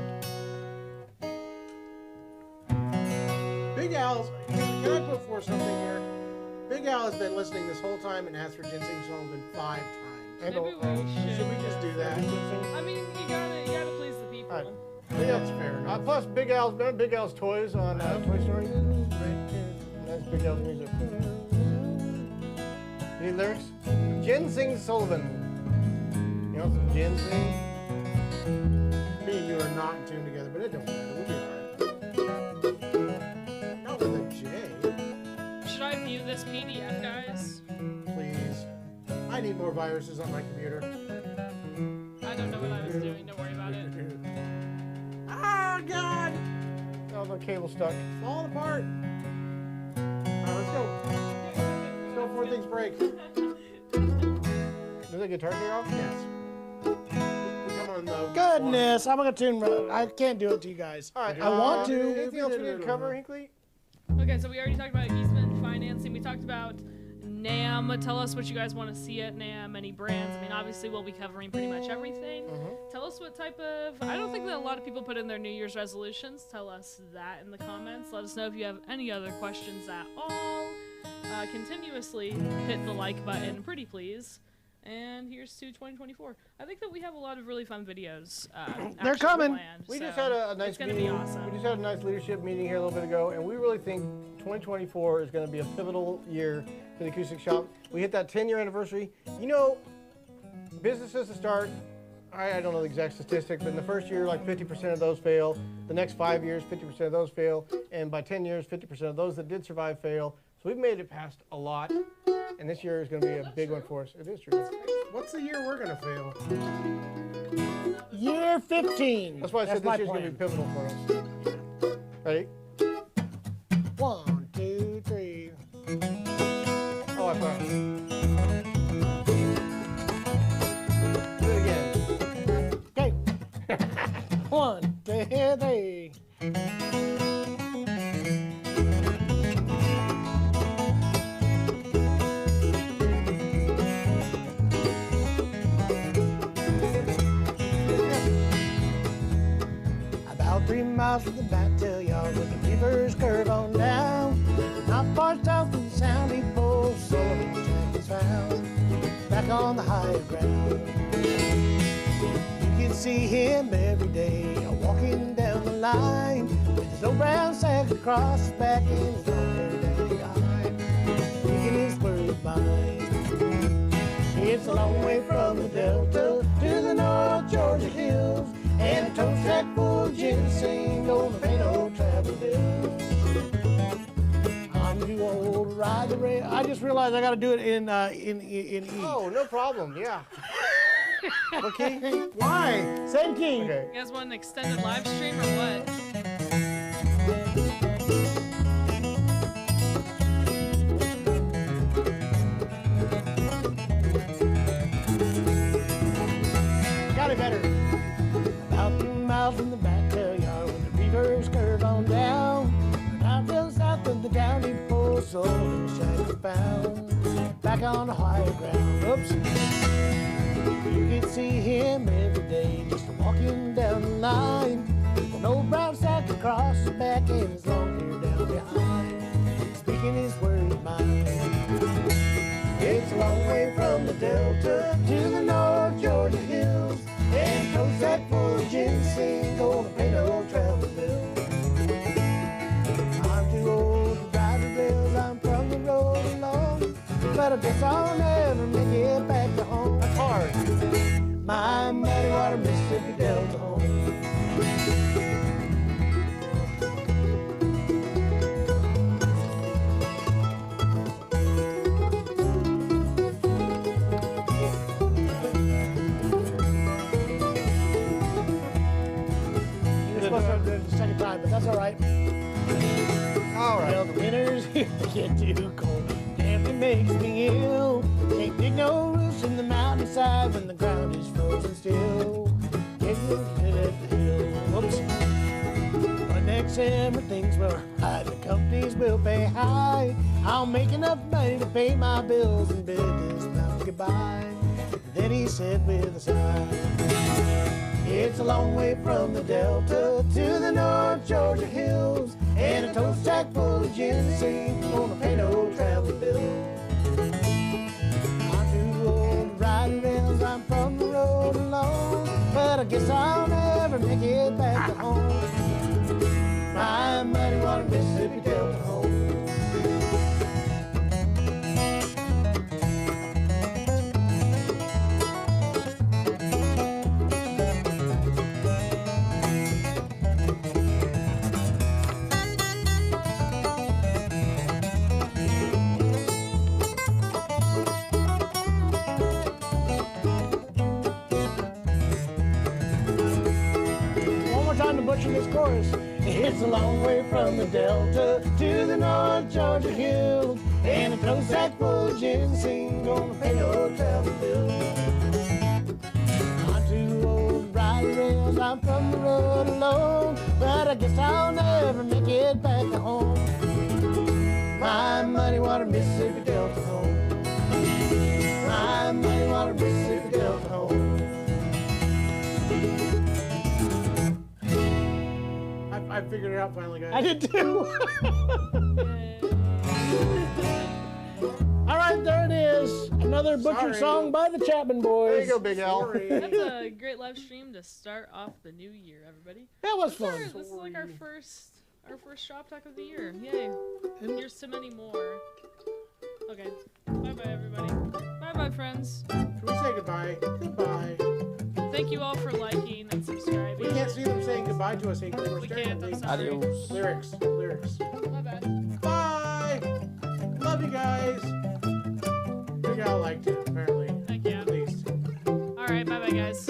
Big Al's, can I put forth something here? Big Al has been listening this whole time and asked for ginseng Sullivan 5 times. And Maybe we should. Should we just do that? I mean, you gotta please the people. All right. That's fair enough. Plus, Big Al's toys on Toy Story. That's Big Al's music. You need lyrics? Ginseng Sullivan. You know some ginseng? Me and you are not in tune together, but it don't matter. We'll be alright. Not with a J, Should I view this PDF, guys? please. I need more viruses on my computer. I don't know what I was doing. Don't worry about it. Ah, God! Oh, the cable's stuck. Fall apart. Alright, let's go. Let's go before things break. Is the guitar gear off? Yes. Come on, though. Goodness, I'm gonna tune. I can't do it to you guys. All right. I want to. Anything else we need to cover, Hinkley? Okay, so we already talked about Eastman financing. We talked about NAMM. Tell us what you guys want to see at NAMM. Any brands? I mean, obviously we'll be covering pretty much everything. Tell us what type of. I don't think that a lot of people put in their New Year's resolutions. Tell us that in the comments. Let us know if you have any other questions at all. Continuously hit the like button, pretty please. And here's to 2024. I think that we have a lot of really fun videos. They're actually coming. planned, We so just had a nice it's gonna meeting. be awesome. We just had a nice leadership meeting here a little bit ago, and we really think 2024 is going to be a pivotal year for the Acoustic Shop. We hit that 10-year anniversary. You know, businesses to start, I don't know the exact statistic, but in the first year, like 50% of those fail. The next 5 years, 50% of those fail. And by 10 years, 50% of those that did survive fail. So we've made it past a lot. And this year is going to be a big one for us. It is true. What's the year we're gonna fail? Year 15. That's why I said my this year's going to be plan. pivotal for us. Ready? 1, 2, 3. Oh, I found it. Do it again. Okay. 1, 2, 3. About 3 miles from the Battail Yard with the reverse curve on down. Not far south from the Sound Depot, Sullivan Jack is found. Back on the higher ground. You can see him every day, walking down the line with his old brown sack across his back and his long hair down behind, speaking his worried mind. It's a long way from the Delta to the North Georgia hills, and a tow sack full of ginseng gonna pay no travel bills. I'm too old to ride the rail. I just realized I got to do it in E. Oh, no problem. Yeah. What key? Why? Same key. Okay. You guys want an extended live stream or what? Got it better. About 2 miles from the Battail Yard with the reverse curve on down. Not till south of the Down Depot, so the shack is found. Back on the higher ground. Oops. You can see him every day, just walking down the line. With an old brown sack across his back and his long hair down behind, speaking his worried mind. It's a long way from the Delta to the North Georgia hills, and a tow sack full of ginseng gonna pay no travel bill. I'm too old to ride the rails, I'm from the road alone, but I guess I'll never make it back to home. That's hard. My muddy water Mississippi Delta home. get too cold. Damn, it makes me ill. Can't dig no roots in the mountainside when the ground is frozen still. Getting to the hill. Whoops. When next summer things will high, the companies will pay high. I'll make enough money to pay my bills and bid this mountain goodbye. Then he said with a sigh, it's a long way from the Delta to the North Georgia hills, and a toast sack full of ginseng won't pay no travel bill. I'm too old to ride rails, I'm from the road alone, but I guess I'll never make it back to home. My muddy water Mississippi Delta home. Time to butcher this chorus. It's a long way from the Delta to the North Georgia hills, and a tow sack full of ginseng gonna pay no travel bill. I'm too old to ride rails, I'm from the road alone, but I guess I'll never make it back to home. My muddy water Mississippi Delta home. My muddy water Mississippi Delta home. I figured it out finally, guys. I did too. All right, there it is. Another butcher song by the Chapman Boys. There you go, Big Al. That's a great live stream to start off the new year, everybody. That was fun. This is like our first shop talk of the year. Yay. And here's to many more. Okay. Bye-bye, everybody. Bye-bye, friends. Can we say goodbye? Goodbye. Thank you all for liking and subscribing. We can't see them saying goodbye to us. We can't, I'm sorry. Adios. Lyrics. My bad. Bye. Love you guys. Big Al liked it, apparently. Heck yeah. At least. All right, bye-bye, guys.